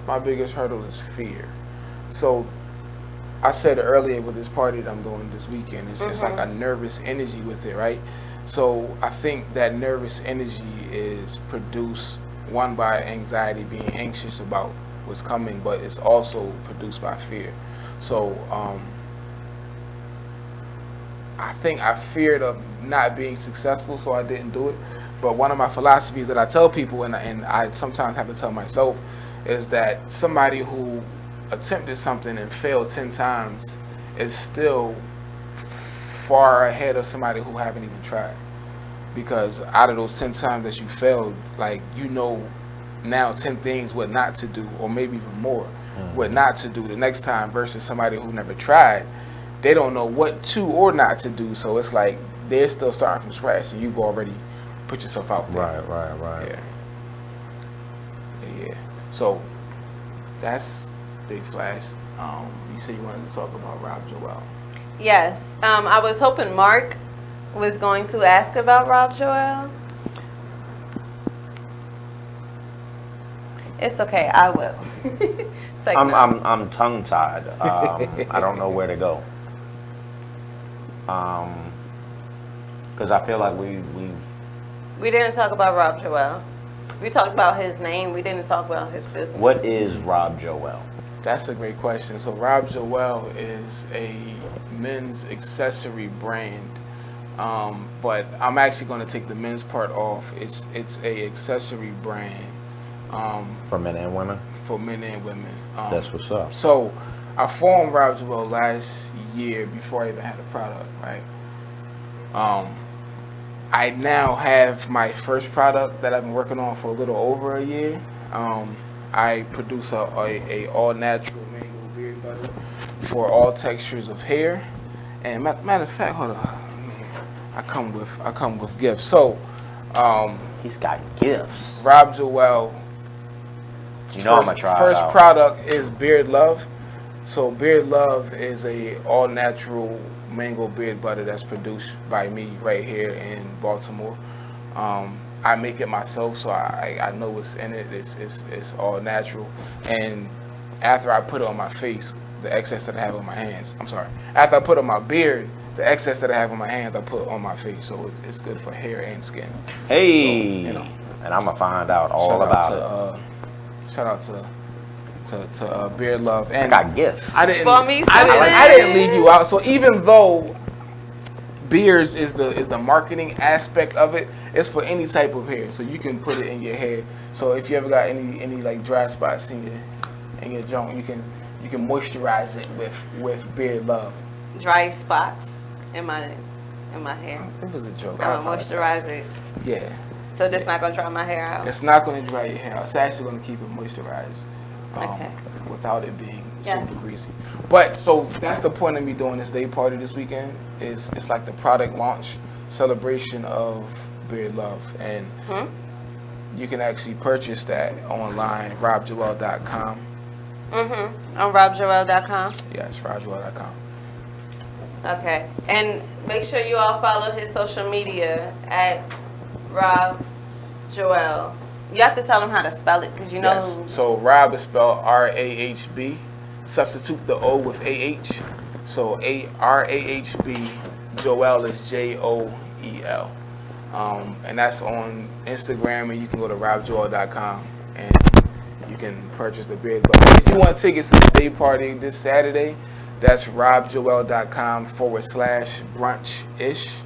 My biggest hurdle is fear. So I said earlier with this party that I'm doing this weekend, it's like a nervous energy with it, right? So I think that nervous energy is produced, one, by anxiety, being anxious about what's coming, but it's also produced by fear. So I think I feared of not being successful, so I didn't do it. But one of my philosophies that I tell people, and I sometimes have to tell myself, is that somebody who attempted something and failed 10 times is still far ahead of somebody who haven't even tried. Because out of those 10 times that you failed, like, you know now 10 things what not to do, or maybe even more what not to do the next time, versus somebody who never tried. They don't know what to or not to do, so it's like they're still starting from scratch and you've already put yourself out there.
Right.
Yeah. So that's Big Flash. You said you wanted to talk about Rob Joel.
Yes. I was hoping Mark was going to ask about Rob Joel. It's okay, I will.
I'm tongue tied. I don't know where to go. Because I feel like
we didn't talk about Rob Joel. We talked about his name. We didn't talk about his business.
What is Rob Joel?
That's a great question. So Rob Joel is a men's accessory brand, but I'm actually going to take the men's part off. It's a accessory brand
for men and women.
For men and women.
That's what's up.
So I formed Rob Joel last year before I even had a product, right? I now have my first product that I've been working on for a little over a year. I produce a all natural mango beard butter for all textures of hair. And matter of fact, hold on, man, I come with gifts. So
he's got gifts.
Rob Joel. First product is Beard Love. So Beard Love is a all natural mango beard butter that's produced by me right here in Baltimore. I make it myself, so I know what's in it. It's all natural. And after I put it on my face, the excess that I have on my hands, after I put on my beard, the excess that I have on my hands, I put on my face. So it's good for hair and skin.
Hey, so, and I'm gonna find out all about it.
Shout out to Beard Love. And
I got gifts.
I didn't leave you out. So even though beards is the marketing aspect of it, it's for any type of hair. So you can put it in your hair. So if you ever got any like dry spots in your joint, you can moisturize it with Beard Love.
Dry spots in my hair.
It was a joke.
I'm gonna moisturize it.
Yeah.
So that's not gonna dry my hair out.
It's not gonna dry your hair out. It's actually gonna keep it moisturized. Without it being super greasy. But so that's the point of me doing this day party this weekend. It's like the product launch celebration of Beard Love, and you can actually purchase that online, robjoel.com.
On robjoel.com.
Yes, robjoel.com.
Okay, and make sure you all follow his social media at Rob Joel. You have to tell them how to spell it, because you know.
Yes. So Rob is spelled R-A-H-B. Substitute the O with A-H. So R-A-H-B. Joel is J-O-E-L. And that's on Instagram, and you can go to robjoel.com and you can purchase the beard. But if you want tickets to the day party this Saturday, that's robjoel.com/brunch-ish.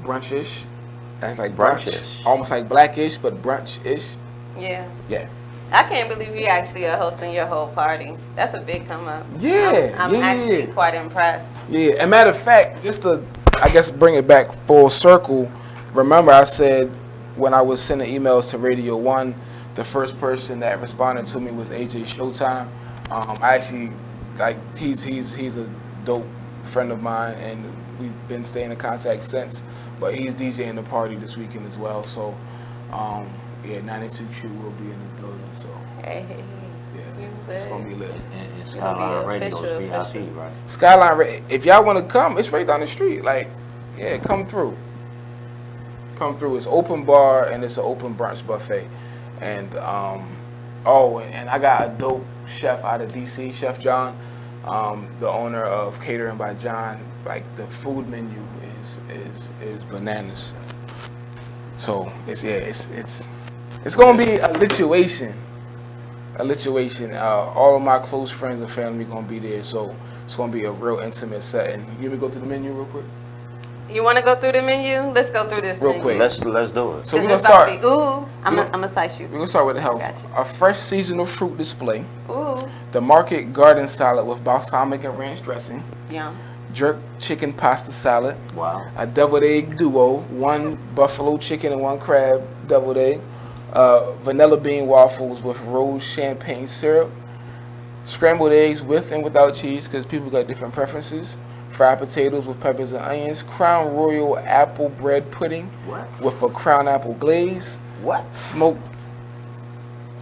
Brunch-ish. That's like brunch. Almost like Blackish, but brunch-ish.
Yeah.
Yeah.
I can't believe you actually are hosting your whole party. That's a big come up.
Yeah.
I'm actually quite impressed.
Yeah. And matter of fact, just to, I guess, bring it back full circle, remember I said when I was sending emails to Radio 1, the first person that responded to me was AJ Showtime. I actually, like, he's a dope friend of mine, and we've been staying in contact since. But he's DJing the party this weekend as well. So, yeah, 92Q will be in the building. So,
Hey.
yeah, it's gonna be lit.
And Skylyne Radio is VIP, right?
Skylyne, if y'all want to come, it's right down the street. Like, yeah, come through. Come through. It's open bar and it's an open brunch buffet. And and I got a dope chef out of DC, Chef John, the owner of Catering by John. Like, the food menu is bananas. So it's gonna be a lituation. All of my close friends and family gonna be there, so it's gonna be a real intimate setting. You want me to go to the menu real quick?
You want to go through the menu? Let's go through this
Real
menu.
quick.
Let's do it.
So we're gonna start.
I'm gonna size you.
We're gonna start with the health. A fresh seasonal fruit display.
Ooh.
The market garden salad with balsamic and ranch dressing.
Yum.
Jerk chicken pasta salad.
Wow.
A deviled egg duo. 1 buffalo chicken and 1 crab deviled egg. Vanilla bean waffles with rose champagne syrup. Scrambled eggs with and without cheese, because people got different preferences. Fried potatoes with peppers and onions. Crown Royal apple bread pudding with a crown apple glaze. Smoked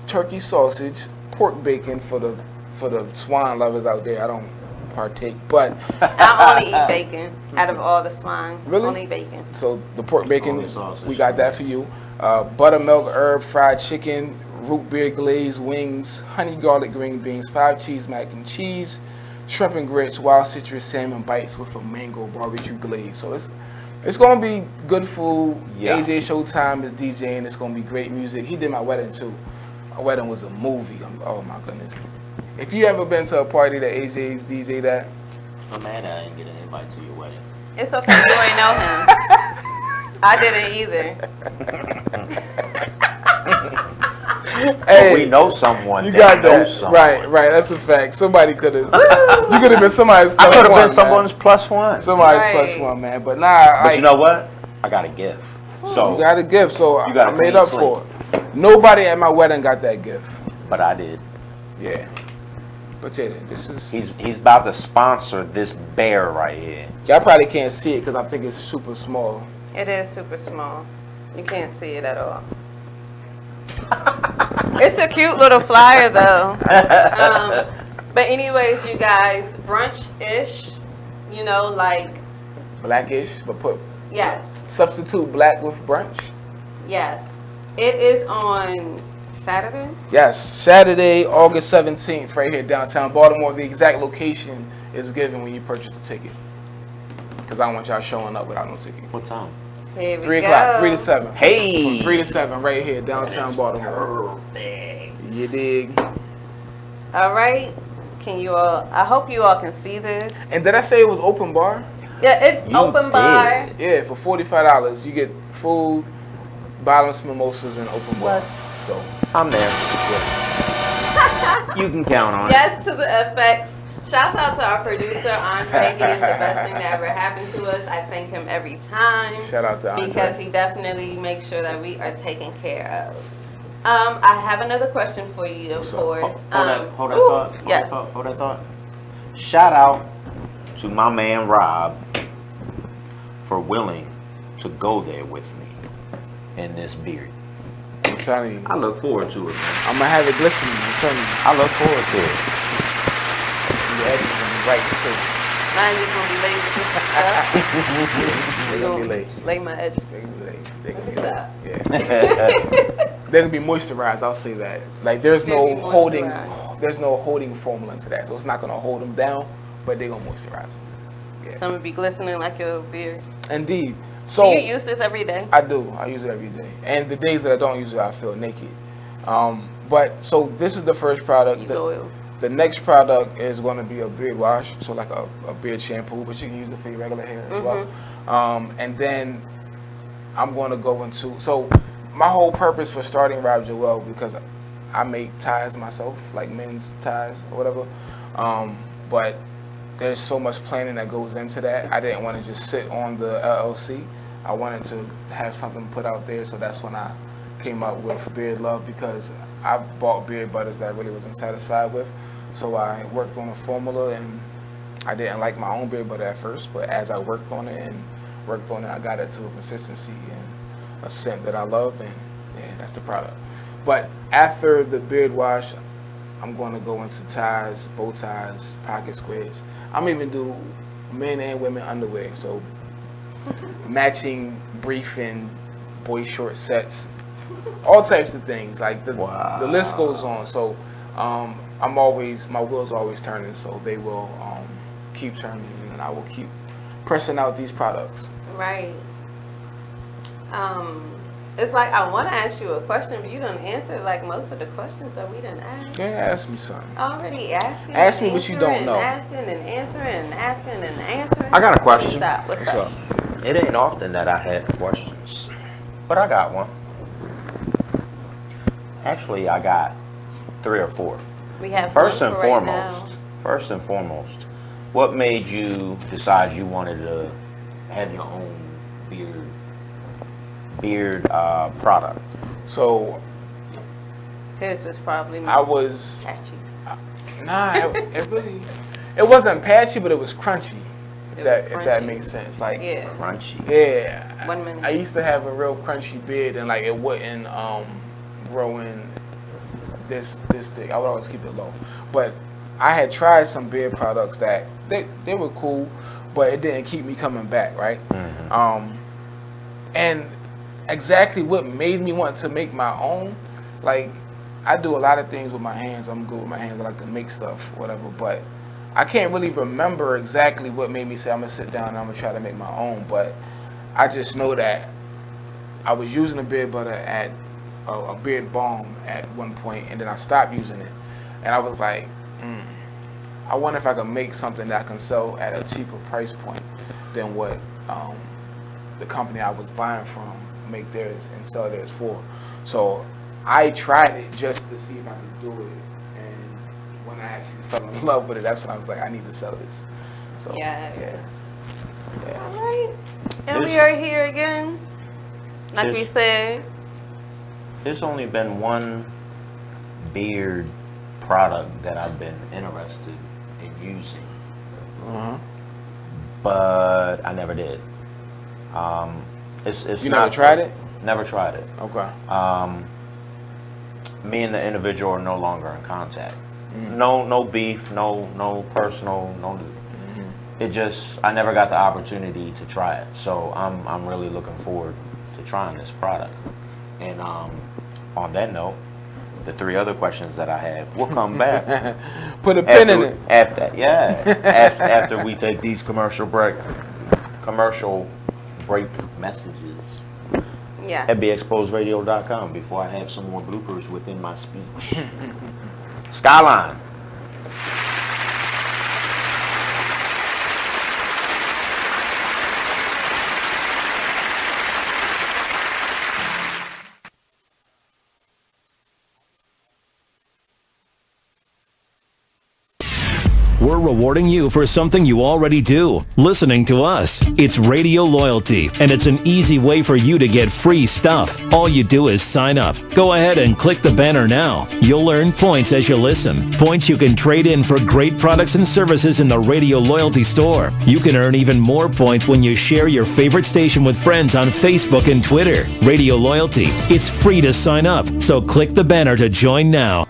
turkey sausage, pork bacon for the swine lovers out there. I don't partake, but
I only eat bacon out of all the swine.
Really?
Only bacon.
So the pork bacon, we got that for you. Buttermilk herb fried chicken, root beer glaze wings, honey garlic green beans, 5 cheese mac and cheese, shrimp and grits, wild citrus salmon bites with a mango barbecue glaze. So it's gonna be good food.
Yeah.
AJ Showtime is DJing. It's gonna be great music. He did my wedding too. My wedding was a movie. Oh my goodness. If you ever been to a party that AJ's DJ that,
I'm mad I didn't get an invite to your wedding.
It's okay. You ain't know him. I didn't either.
hey,
we know someone.
You got that.
Someone.
Right. That's a fact. Somebody could have. You could have been somebody's plus
I could have
one,
been someone's plus one.
Somebody's plus one, man. But nah.
But you know what? I got a gift. So
you got a gift. So
you got
I made up for it. Nobody at my wedding got that gift.
But I did.
Yeah. But yeah, this is.
He's about to sponsor this bear right here.
Y'all probably can't see it because I think it's super small.
It is super small. You can't see it at all. It's a cute little flyer though. But anyways, you guys, brunch-ish, you know, like
blackish, but put
yes.
Substitute black with brunch.
Yes. It is on Saturday?
Yes, Saturday, August 17th, right here downtown Baltimore. The exact location is given when you purchase the ticket. Because I don't want y'all showing up without no ticket.
What time?
Here we
3 o'clock,
go.
3 to 7.
Hey!
From 3 to 7, right here, downtown Baltimore. You dig?
All right. Can you all, I hope you all can see this.
And did I say it was open bar?
Yeah, it's open bar.
Yeah, for $45, you get food, bottomless mimosas, and open bar. So
I'm there. Yeah. You can count on it.
Yes to the FX. Shouts out to our producer, Andre. He is the best thing that ever happened to us. I thank him every time.
Shout out to Andre.
Because he definitely makes sure that we are taken care of. I have another question for you, of course.
Hold that thought. Shout out to my man Rob for willing to go there with me in this beard.
I'm telling you.
I look forward to it, man.
I'm going to have it glistening. I'm telling you.
I look forward to it.
The edges going to be right, too.
Mine just going to be laid with this stuff.
They're going to be laid.
Lay my edges.
They're going to be laid. They're going to be
Stop.
laid. Yeah. They're going to be moisturized, I'll say that. Like, there's no holding formula to that. So it's not going to hold them down, but they're going to moisturize them. Yeah.
Some would be glistening like your beard.
Indeed. So
do you use this every day?
I do. I use it every day. And the days that I don't use it, I feel naked. But so this is the first product. The next product is going to be a beard wash, so like a beard shampoo, but you can use it for your regular hair as well. And then I'm going to go into, so my whole purpose for starting Rob Joel, because I make ties myself, like men's ties or whatever. But there's so much planning that goes into that. I didn't want to just sit on the LLC. I wanted to have something put out there, so that's when I came up with Beard Love, because I bought beard butters that I really wasn't satisfied with. So I worked on a formula, and I didn't like my own beard butter at first, but as I worked on it, I got it to a consistency and a scent that I love, and yeah, that's the product. But after the beard wash, I'm going to go into ties, bow ties, pocket squares. I'm even do men and women underwear, so matching brief and boy short sets, all types of things. Like the list goes on. So my wheels are always turning, so they will keep turning, and I will keep pressing out these products.
Right. It's like I want to ask you a question, but you done answered like most of the questions that we done asked.
Yeah, ask me something.
Already asking.
Ask me what you don't know.
Asking and answering and asking and answering.
I got a question.
What's up?
It ain't often that I had questions, but I got one. Actually, I got 3 or 4.
We have
First and foremost, what made you decide you wanted to have your own beard product?
So
his was probably
patchy. It wasn't patchy, but it was crunchy. If that makes sense. Like
crunchy.
Yeah.
1 minute.
I used to have a real crunchy beard, and like it wouldn't grow in this thing. I would always keep it low. But I had tried some beard products that they were cool, but it didn't keep me coming back, right? Mm-hmm. And exactly what made me want to make my own, like I do a lot of things with my hands. I'm good with my hands. I like to make stuff, whatever, but I can't really remember exactly what made me say I'm gonna sit down and I'm gonna try to make my own. But I just know that I was using a beard butter at a beard balm at one point, and then I stopped using it, and I was like, I wonder if I can make something that I can sell at a cheaper price point than what the company I was buying from make theirs and sell theirs for. So I tried it just to see if I could do it, and when I actually fell in love with it, that's when I was like, I need to sell this. So yeah.
All right, and we are here again, like we said.
There's only been one beard product that I've been interested in using, but I never did. It's
you never tried it?
Never tried it.
Okay.
Me and the individual are no longer in contact. No beef, no personal, no. It just, I never got the opportunity to try it. So I'm really looking forward to trying this product. And on that note, the 3 other questions that I have will come back.
Put a pin in it.
After we take these commercial break messages.
Yes.
At BeExposedRadio.com before I have some more bloopers within my speech. Skylyne.
We're rewarding you for something you already do, listening to us. It's Radio Loyalty, and it's an easy way for you to get free stuff. All you do is sign up. Go ahead and click the banner now. You'll earn points as you listen. Points you can trade in for great products and services in the Radio Loyalty store. You can earn even more points when you share your favorite station with friends on Facebook and Twitter. Radio Loyalty. It's free to sign up, so click the banner to join now.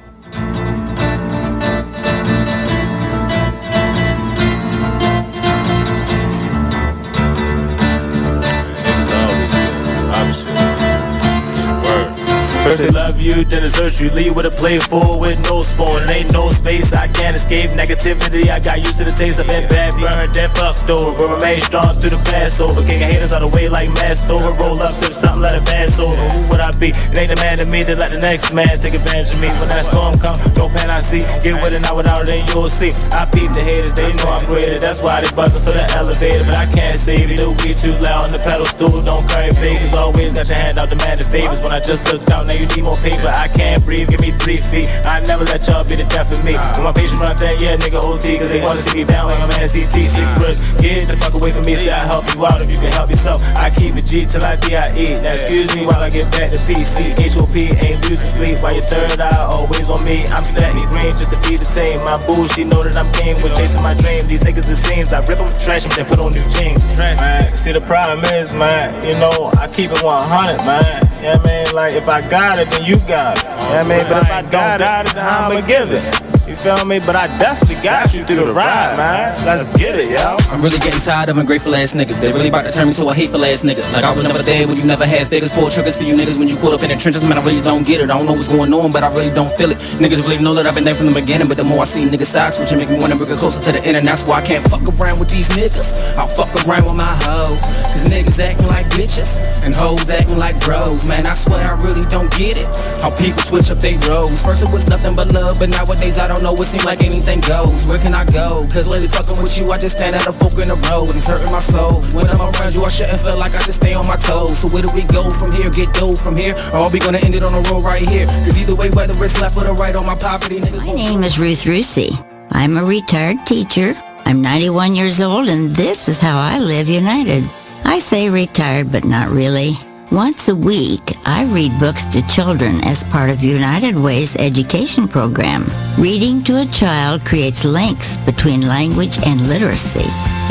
First they love you, then desert you. Leave with a plate full with no spoon. Ain't no space, I can't escape negativity. I got used to the taste. I've been bad, burned and fucked over. But remain strong through the past over. Kicking haters out of the way like masked over. Roll up, sip something, let it pass over. Who would I be? It ain't the man to me to let the next man take advantage of me. When that storm come, no pen I see. Get with it, not without it, then you'll see. I peep the haters, they know I'm greater. That's why they buzzing for the elevator. But I can't save you, we too loud on the pedal stool. Don't carry favors, always got your hand out demanding favors. When I just looked out, they you need more paper. I can't breathe, give me 3 feet. I never let y'all be the death of me. When my patients run that, yeah, nigga OT, cause they wanna see me down like I'm an NCT. 6 words, get the fuck away from me, say I help you out if you can help yourself. I keep it G till I DIE. Now excuse me while I get back to PC. HOP ain't losing sleep while your third eye always on me. I'm stacking green just to feed the team. My boo, she know that I'm king with chasing my dream. These niggas it seems I rip them, trash them, then put on new jeans. Man, see the problem is, man, you know, I keep it 100, man. Yeah, man, like if I got it, then you got it. Yeah, man, but if I don't got it, then I'ma give it. You feel me? But I definitely got you through the ride, man. Let's get it, yo.
I'm really getting tired of ungrateful ass niggas. They really about to turn me to a hateful ass nigga. Like I was never there when you never had figures. Pull triggers for you niggas when you caught up in the trenches. Man, I really don't get it. I don't know what's going on, but I really don't feel it. Niggas really know that I've been there from the beginning. But the more I see niggas side switching, make me wanna bring it closer to the end. And that's why I can't fuck around with these niggas. I'll fuck around with my hoes. Cause niggas acting like bitches and hoes acting like bros. Man, I swear I really don't get it. How people switch up they roles. First it was nothing but love, but nowadays I don't know. It seems like anything goes. Where can I go? Cause lately fucking with you, I just stand at a fork in the road. And it's hurting my soul. When I'm around you, I shouldn't feel like I should stay on my toes. So where do we go from here? Get dough from here? Or are we gonna end it on the road right here? Cause either way, whether it's left or the right on my property, niggas.
My name is Ruth Rusi. I'm a retired teacher. I'm 91 years old, and this is how I live united. I say retired, but not really. Once a week, I read books to children as part of United Way's education program. Reading to a child creates links between language and literacy.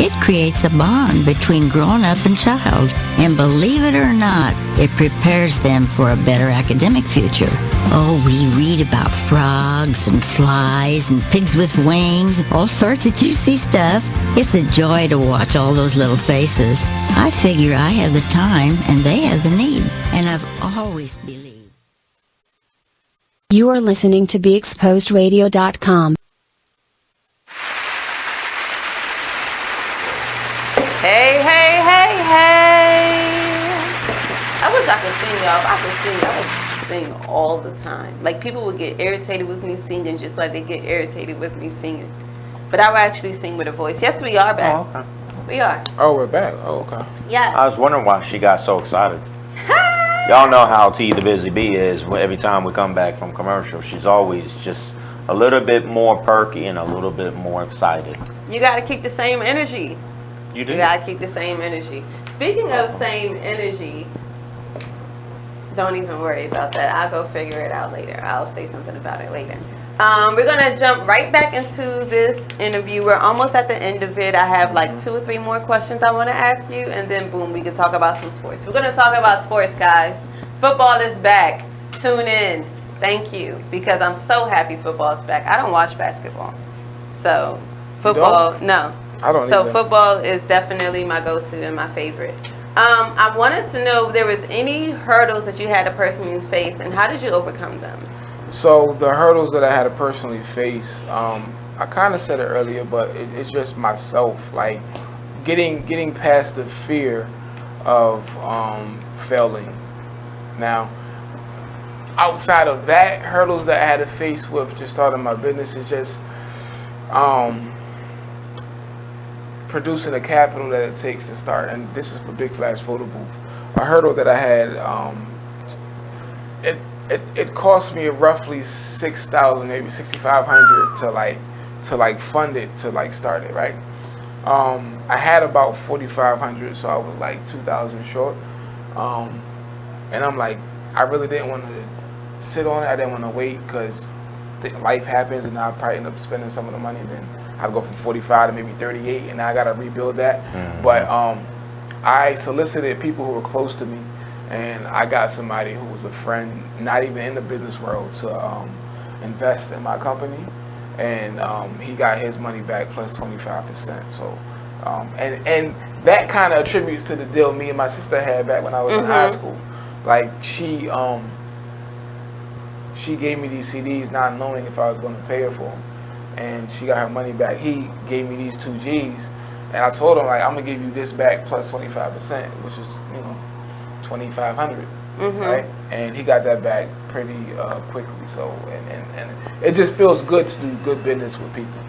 It creates a bond between grown-up and child. And believe it or not, it prepares them for a better academic future. Oh, we read about frogs and flies and pigs with wings, all sorts of juicy stuff. It's a joy to watch all those little faces. I figure I have the time and they have the need, and I've always believed.
You are listening to BeExposedRadio.com.
Hey, hey, hey, hey. I wish I could sing, y'all. If I could sing, I would sing all the time. Like, people would get irritated with me singing just like they get irritated with me singing. But I would actually sing with a voice. Yes, we are back.
Oh, okay.
We are.
Oh, we're back. Oh, okay.
Yeah.
I was wondering why she got so excited. Y'all know how T the Busy Bee is. Every time we come back from commercial, she's always just a little bit more perky and a little bit more excited.
You got to keep the same energy.
You do?
You got to keep the same energy. Speaking of same energy, don't even worry about that. I'll go figure it out later. I'll say something about it later. We're going to jump right back into this interview. We're almost at the end of it. I have like 2 or 3 more questions I want to ask you, and then boom, we can talk about some sports. We're going to talk about sports, guys. Football is back. Tune in. Thank you, because I'm so happy football is back. I don't watch basketball. So, football, no.
I don't
So
either.
football is definitely my go-to and my favorite. I wanted to know if there was any hurdles that you had to personally face, and how did you overcome them?
So the hurdles that I had to personally face, I kind of said it earlier, but it's just myself, like getting past the fear of failing. Now, outside of that, hurdles that I had to face with just starting my business is just producing the capital that it takes to start. And this is for Big Flash Photo Booth. A hurdle that I had, it cost me roughly $6,000, maybe $6,500 to like fund it, to like start it, right? I had about $4,500, so I was like $2,000 short. And I'm like, I really didn't want to sit on it. I didn't want to wait, because life happens, and I'll probably end up spending some of the money. Then I'd go from 45 to maybe 38, and now I got to rebuild that. Mm-hmm. But I solicited people who were close to me, and I got somebody who was a friend, not even in the business world, to invest in my company. And he got his money back plus 25%. So, and that kind of attributes to the deal me and my sister had back when I was in high school. Like, she gave me these CDs not knowing if I was going to pay her for them, and she got her money back. He gave me these 2 Gs, and I told him, like, I'm gonna give you this back plus 25%, which is, you know, $2,500, right? And he got that back pretty quickly. So, and it just feels good to do good business with people.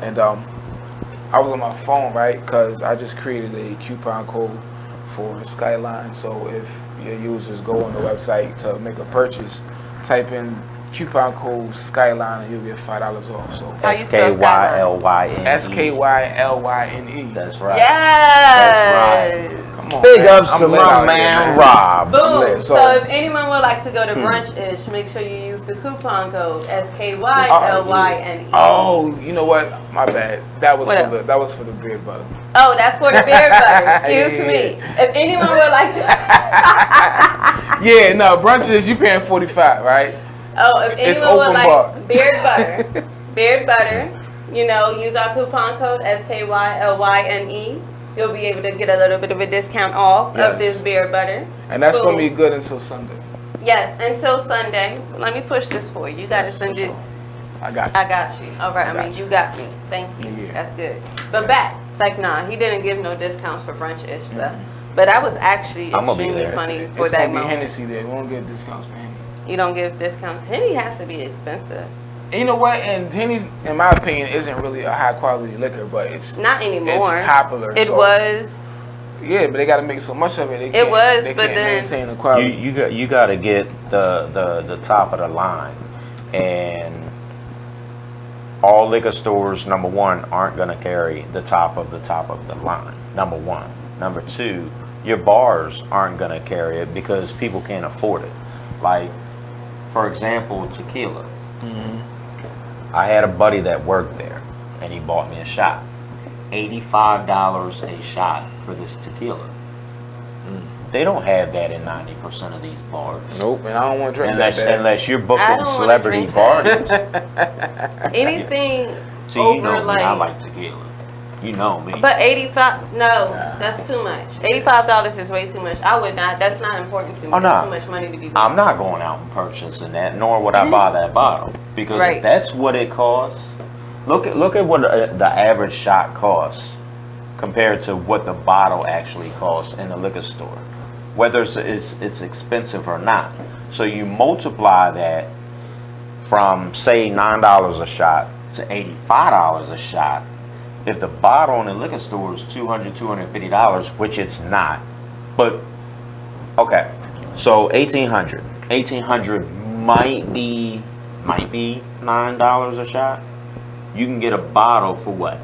And I was on my phone, right? Because I just created a coupon code for Skylyne. So if your users go on the website to make a purchase, type in coupon code Skylyne and you'll get $5 off. So
SKYLYNE.
SKYLYNE.
That's right.
Yes.
That's right.
Come on,
Big
man.
ups
I'm
to
lit
my
out
man
here,
Rob.
Boom.
So-
So if anyone would like to go to Brunch-ish, make sure you use the coupon code SKYLYNE.
Oh, you know what? My bad. That was
What
for
else?
that was for the beard butter.
Oh, that's for the beard butter. Excuse
Yeah.
me. If anyone would like to.
Yeah, no, brunches you paying 45, right?
Oh, if
It's
anyone would
open
like
bar.
beard butter, you know, use our coupon code SKYLYNE. You'll be able to get a little bit of a discount off of this
Yes.
beard butter.
And that's
Boom.
gonna be good until Sunday.
Yes, until Sunday. Let me push this for you. You gotta send it.
I got you.
I got you. All right. I mean, you got me. Thank you. That's good. But back, it's like, nah, he didn't give no discounts for brunch-ish stuff. But that was actually
I'm gonna be
extremely
there.
funny for
It's
that
gonna be
moment.
Hennessy there. We won't get discounts for Henny.
You don't give discounts. Henny has to be expensive.
And you know what? And Henny's, in my opinion, isn't really a high quality liquor, but it's
Not anymore.
It's popular.
It
so-
was.
Yeah, but they got to make so much of it. They
It
can't-
was,
they
but
can't
then-
maintain the quality.
You got to get the top of the line, and all liquor stores, number one, aren't going to carry the top of the line. Number one. Number two, your bars aren't going to carry it because people can't afford it. Like, for example, tequila. I had a buddy that worked there, and he bought me a shot. $85 a shot for this tequila. They don't have that in 90% of these bars.
Nope, and I don't want to drink
unless,
that bad.
Unless you're
I
booking
don't wanna
celebrity
drink
parties.
Anything
See,
over
you know me,
like.
I like tequila. You know me.
But 85, no, that's too much. $85 is way too much. I would not. That's not important to me.
Oh,
That's
no.
too much money to be.
I'm not going out and purchasing that, nor would I buy that bottle. Because
Right.
if that's what it costs, look at what the average shot costs compared to what the bottle actually costs in the liquor store. Whether it's expensive or not. So you multiply that from, say, $9 a shot to $85 a shot. If the bottle in the liquor store is $200, $250, which it's not, but okay, so $1,800 might be $9 a shot. You can get a bottle for what?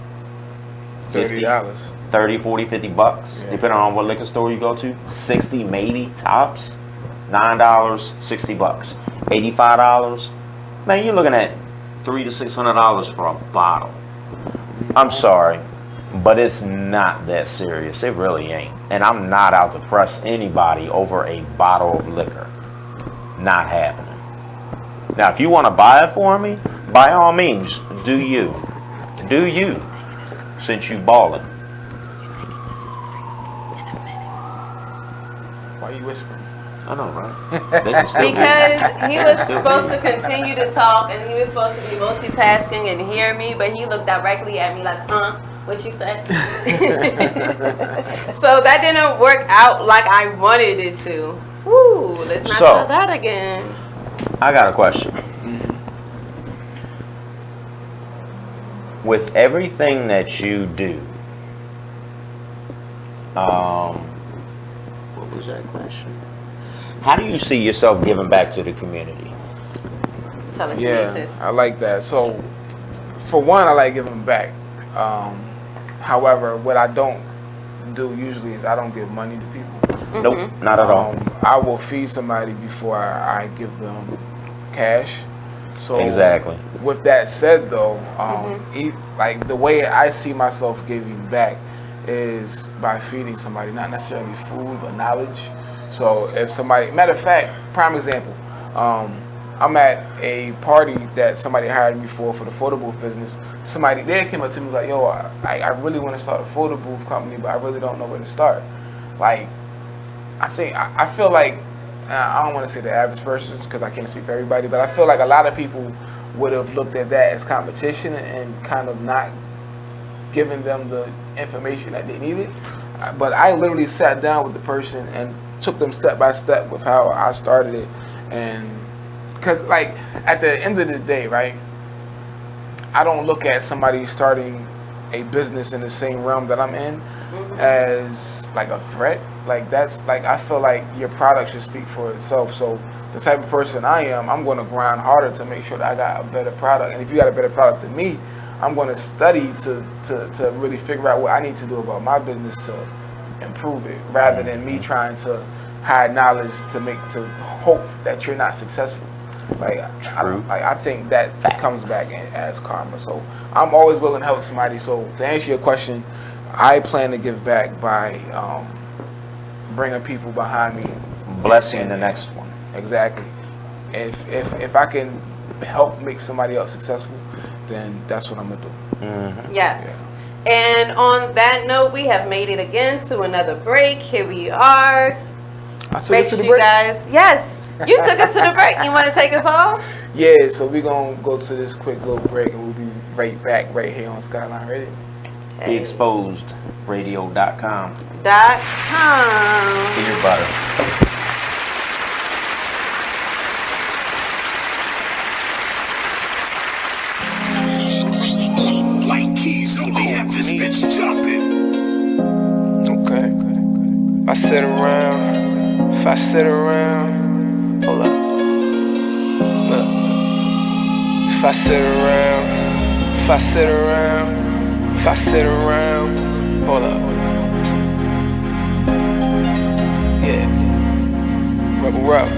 $30.
30, 40, 50 bucks, depending on what liquor store you go to. 60 maybe tops. $9, 60 bucks. $85, man, you're looking at $300 to $600 for a bottle. I'm sorry, but it's not that serious. It really ain't. And I'm not out to press anybody over a bottle of liquor. Not happening. Now, if you want to buy it for me, by all means, do you. Do you, since you ballin'.
Why are you whispering?
I know, right? They can still hear me.
Because he was
Still
supposed to
hear me.
continue to talk and he was supposed to be multitasking and hear me, but he looked directly at me like, what you said? So that didn't work out like I wanted it to. Woo, let's not try that again.
I got a question. With everything that you do, what was that question? How do you see yourself giving back to the community?
Telekinesis.
Yeah, I like that. So, for one, I like giving back. However, what I don't do usually is I don't give money to people.
Nope, not at all.
I will feed somebody before I give them cash. So
Exactly.
With that said, though, like the way I see myself giving back is by feeding somebody, not necessarily food, but knowledge. So if somebody, matter of fact, prime example, I'm at a party that somebody hired me for the photo booth business. Somebody there came up to me like, yo, I really want to start a photo booth company, but I really don't know where to start. Like, I feel like, I don't want to say the average person because I can't speak for everybody, but I feel like a lot of people would have looked at that as competition and kind of not giving them the information that they needed. But I literally sat down with the person and took them step by step with how I started it. And because like at the end of the day, right, I don't look at somebody starting a business in the same realm that I'm in. as like a threat. Like that's like I feel like your product should speak for itself. So the type of person I am, I'm going to grind harder to make sure that I got a better product. And if you got a better product than me, I'm going to study to really figure out what I need to do about my business to improve it, rather than me trying to hide knowledge to hope that you're not successful. Like I think that comes back as karma. So I'm always willing to help somebody. So to answer your question, I plan to give back by bringing people behind me,
blessing the next one.
Exactly. If I can help make somebody else successful, then that's what I'm gonna do.
Yes. Yeah. And on that note, we have made it again to another break. Here we are.
I took us to the break.
Guys, yes, you took us to the break. You want to take us off?
Yeah. So we're gonna go to this quick little break, and we'll be right back right here on Skylyne Radio.
BeExposedRadio.com.
Peanut
butter.
Have this bitch jumping.
Okay. If I sit around, hold up. Look. If I sit around, hold up. Yeah. Rebel rap.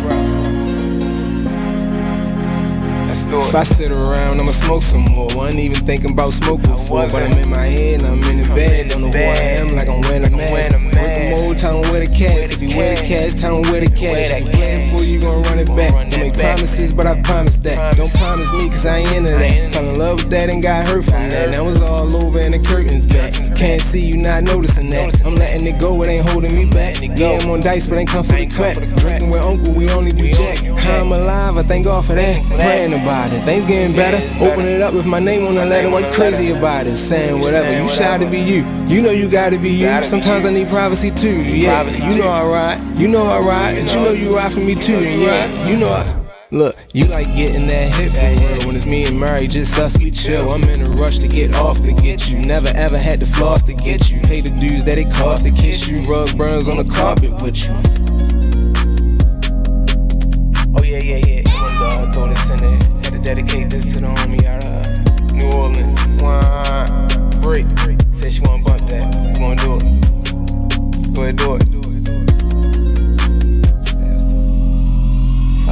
If I sit around, I'ma smoke some more. Wasn't even thinking about smoke before, but I'm in my head, I'm in the bed. Don't know who I am, like I'm wearing a mask. Working mode, tell him where the cash. If you wear the cash, tell him where the cash. If you playing for you, gon' run it back. Don't make promises, but I promise that. Don't promise me, cause I ain't into that. Fell in love with that and got hurt from that. That was all over and the curtains back. Can't see you not noticing that. I'm letting it go, it ain't holding me back. Yeah, I'm on dice, but ain't come for the crap. Drinking with uncle, we only do jack. How I'm alive, I thank God for that. Praying about it, things getting better. Open it up with my name on the letter. Why you crazy about it? Saying whatever, you shy to be you. You know you gotta be you. Sometimes I need privacy too. Yeah, you know I ride. You know I ride, and you know you ride for me too. Yeah, you know I. Look, you like getting that hit for real. When it's me and Murray, just us, we chill. I'm in a rush to get off to get you. Never ever had to floss to get you. Pay the dues that it cost to kiss you. Rug burns on the carpet with you. Oh yeah. Throw this in there. Had to dedicate this to the homie out of New Orleans. Break. Said she wanna bump that. We gonna do it. Go ahead, do it. If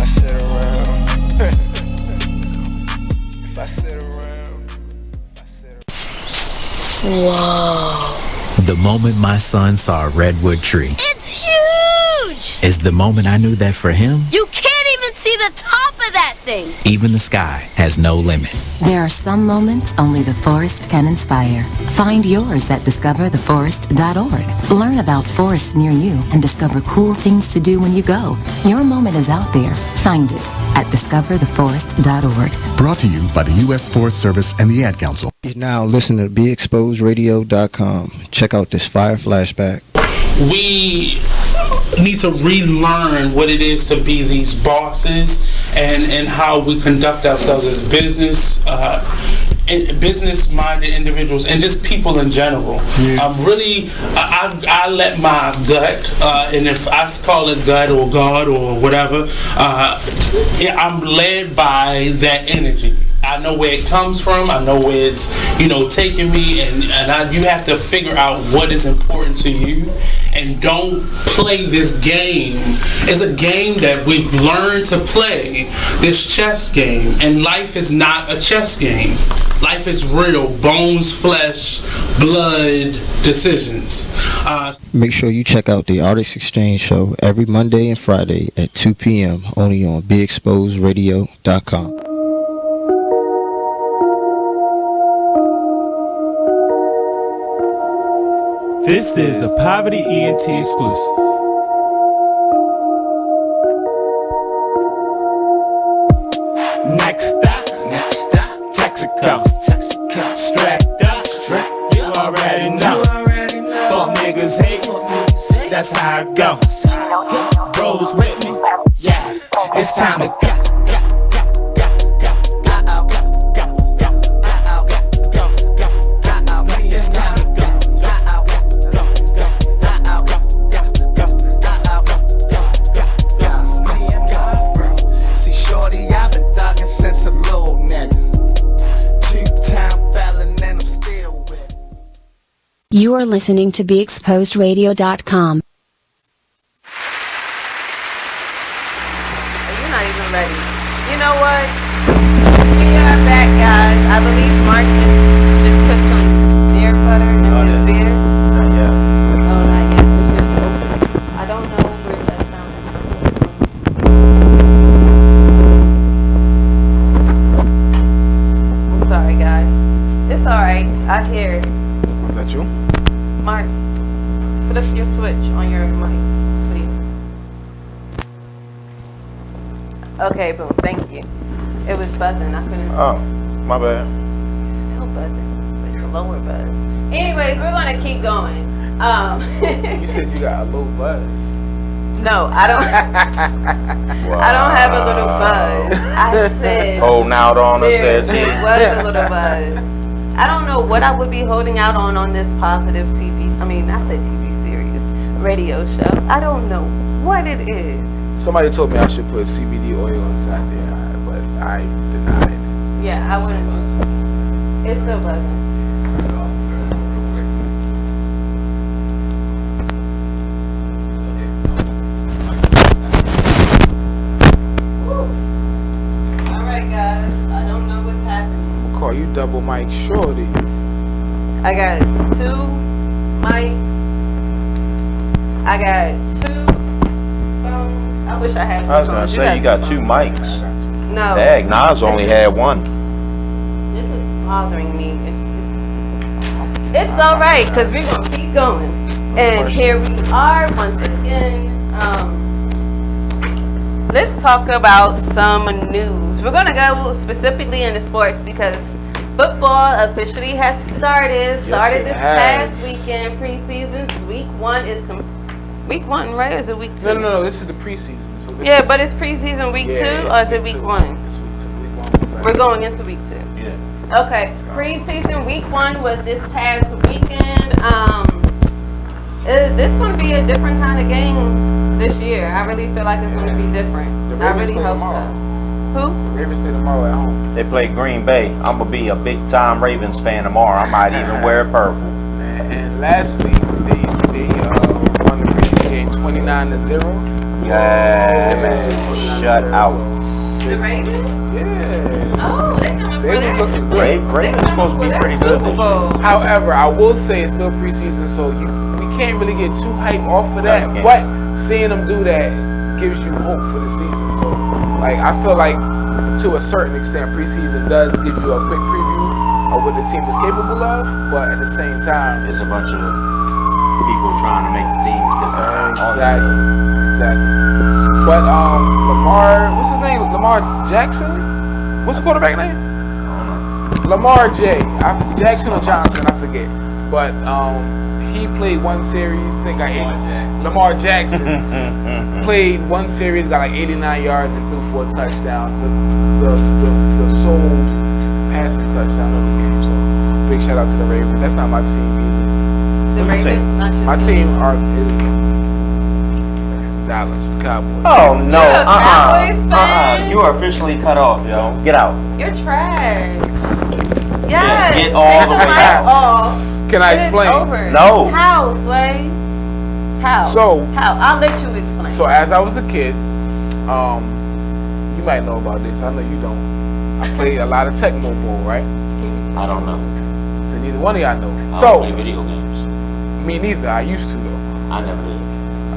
I sit around.
Whoa. The moment my son saw a redwood tree.
It's huge!
Is the moment I knew that for him,
You can't even see the top of that thing.
even the sky has no limit.
There are some moments only the forest can inspire. Find yours at discovertheforest.org. Learn about forests near you and discover cool things to do when you go. Your moment is out there. Find it at discovertheforest.org.
Brought to you by the U.S. Forest Service and the Ad Council.
You're now listening to BeExposedRadio.com. Check out this fire flashback.
We need to relearn what it is to be these bosses and how we conduct ourselves as business-minded individuals and just people in general. I let my gut, and if I call it gut or God or whatever, I'm led by that energy. I know where it comes from. I know where it's, taking me, and you have to figure out what is important to you, and don't play this game. It's a game that we've learned to play, this chess game, and life is not a chess game. Life is real, bones, flesh, blood, decisions.
Make sure you check out the Artist Exchange Show every Monday and Friday at 2 p.m. only on BeExposedRadio.com.
This is a Poverty ENT exclusive. Next stop, Texaco. Strapped up, you already know. Fuck niggas hate, that's how it goes. Bros with me, yeah, it's time to go.
You are listening to BeExposedRadio.com.
You're not even ready. You know what? We are back, guys. I believe Mark just put some beer butter in his beer.
Not yet.
Oh, not yet. It's just open. I don't know where that sound is coming from. I'm sorry, guys. It's alright. I hear it.
Was that you?
Mark, flip your switch on your mic, please. Okay, boom. Thank you. It was buzzing. I couldn't.
Oh, my bad.
It's still buzzing, but it's a lower buzz. Anyways, we're gonna keep going.
You said you got a low buzz.
No, I don't. I don't have a little buzz. I said.
Holding out on us,
there
said you.
was a little buzz. I don't know what I would be holding out on this positive TV. I mean, I said TV series, radio show. I don't know what it is.
Somebody told me I should put CBD oil inside there, but I denied.
Yeah, I wouldn't. It's still buzzing. All right, guys. I don't know what's happening.
I'm gonna call you Double Mike Shorty.
I got 2 mics. I got 2 phones. I wish I had 2
I was
phones.
gonna say you got 2 mics.
No.
Dang, Nas only had 1.
This is bothering me. It's all right, because we're going to keep going. And here we are once again. Let's talk about some news. We're going to go specifically into sports because football officially has started. Started this past weekend. Preseason. Week 1 is week 1, right? Or is it week 2?
No. This is the preseason. So
Yeah, but it's preseason week 2 or is it week 1?
It's week 2. Week 1.
We're going into week 2.
Yeah.
Okay, preseason week 1 was this past weekend. This going to be a different kind of game this year. I really feel like it's going to be different. I really hope so. Who?
The Ravens play tomorrow at home.
They play Green Bay. I'm gonna be a big time Ravens fan tomorrow. I might even wear purple.
And last week they won the preseason game 29-0.
Yeah, shut out.
The Ravens?
Yeah.
Oh, they coming for
They
that.
was looking good.
Ravens supposed to be pretty good this year.
However, I will say it's still preseason, so we can't really get too hyped off of that. But seeing them do that gives you hope for the season. So, like, I feel like to a certain extent, preseason does give you a quick preview of what the team is capable of. But at the same time,
There's a bunch of people trying to make the team.
Exactly. But Lamar, what's his name? Lamar Jackson? What's the quarterback name? Lamar Jackson or Johnson, I forget. But he played one series, I think Lamar Jackson played one series, got like 89 yards and threw for a touchdown. The sole passing touchdown of the game. So big shout out to the Ravens. That's not my team either.
The Ravens, not your
My team is Dallas, the Cowboys.
Oh no!
Cowboys fan?
You are officially cut off, yo. Get out.
You're trash. Yes.
Yeah, get all the way out.
Off.
Can I
It is
explain?
over.
No.
How, Sway? How? How? I'll let you explain.
So as I was a kid, you might know about this. I know you don't. I played a lot of Tecmo Bowl, right?
I don't know.
So neither one of y'all know.
I don't
So
play video games.
me neither. I used to though.
I never did.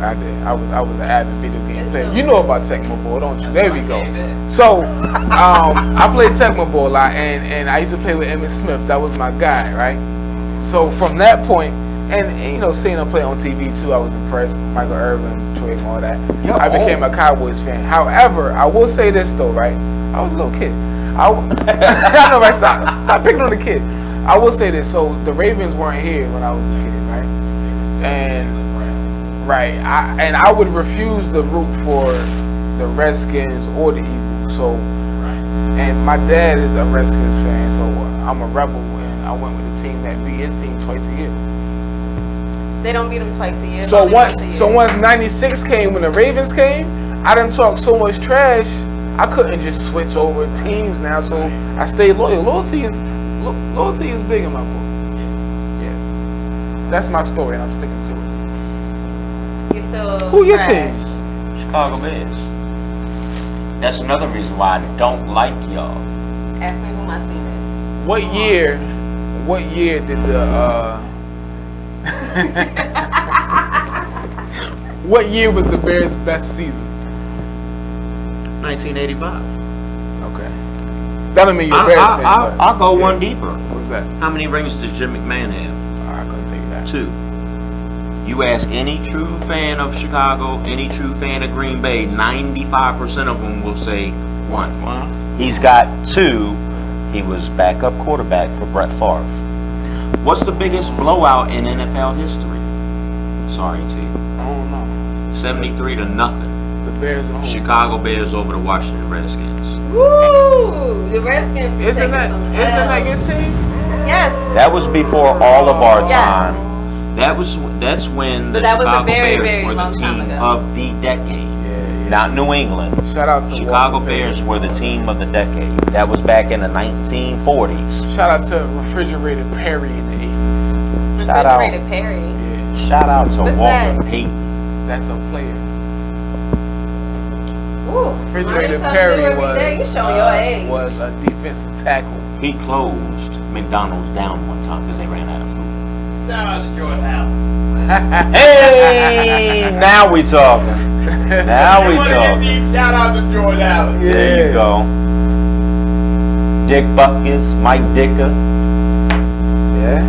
I did. I was an avid video game player. You know about Tecmo Bowl, don't you? There we go. So I played Tecmo Bowl a lot, and I used to play with Emmitt Smith. That was my guy, right? So from that point, and you know, seeing him play on TV too, I was impressed. Michael Irvin, Troy, and all that. I became a Cowboys fan. However, I will say this though, right? I was a little kid. I know, right? Stop picking on the kid. I will say this. So the Ravens weren't here when I was a kid, right? And I would refuse to root for the Redskins or the Eagles. So, and my dad is a Redskins fan, so I'm a rebel, and I went with the team that beat his team twice a year.
They don't beat them twice a year.
So once '96 came, when the Ravens came, I done talked so much trash, I couldn't just switch over teams now. So I stayed loyal. Loyalty is big in my book. Yeah. That's my story, and I'm sticking to it.
You still
Who your
trash.
team?
Chicago Bears. That's another reason why I don't like y'all.
Ask me who my team is.
What year did the what year was the Bears' best season?
1985.
Okay. That don't mean you're a Bears fan.
I'll go one deeper.
What's that?
How many rings does Jim McMahon have?
I couldn't tell you that.
2. You ask any true fan of Chicago, any true fan of Green Bay, 95% of them will say 1.
Wow.
He's got 2. He was backup quarterback for Brett Favre. What's the biggest blowout in NFL history? Sorry, T.
I don't know.
73-0.
The Bears are home.
Chicago Bears over the Washington Redskins.
Woo! The Redskins.
Isn't that your team?
Yes.
That was before all of our
Yes.
time. That's when the
But that was a
Chicago
very,
Bears
very
were the
long time
team
ago.
of the decade. Not New England.
Shout out to
Chicago
Walter
Bears
Payton.
were the team of the decade. That was back in the 1940s.
Shout out to Refrigerator Perry in the 80s.
Shout out.
Refrigerator Perry.
Shout out to
What's
Walter
that?
Payton.
That's a player.
Ooh,
Refrigerator
learning something
Perry
new every day. You showing your age.
was a defensive tackle.
He closed McDonald's down one time because they ran out of food.
Shout out to George House.
Hey, now we talking. Now we talking.
Shout out to George House.
There you go. Dick Butkus, Mike Dicker.
Yeah.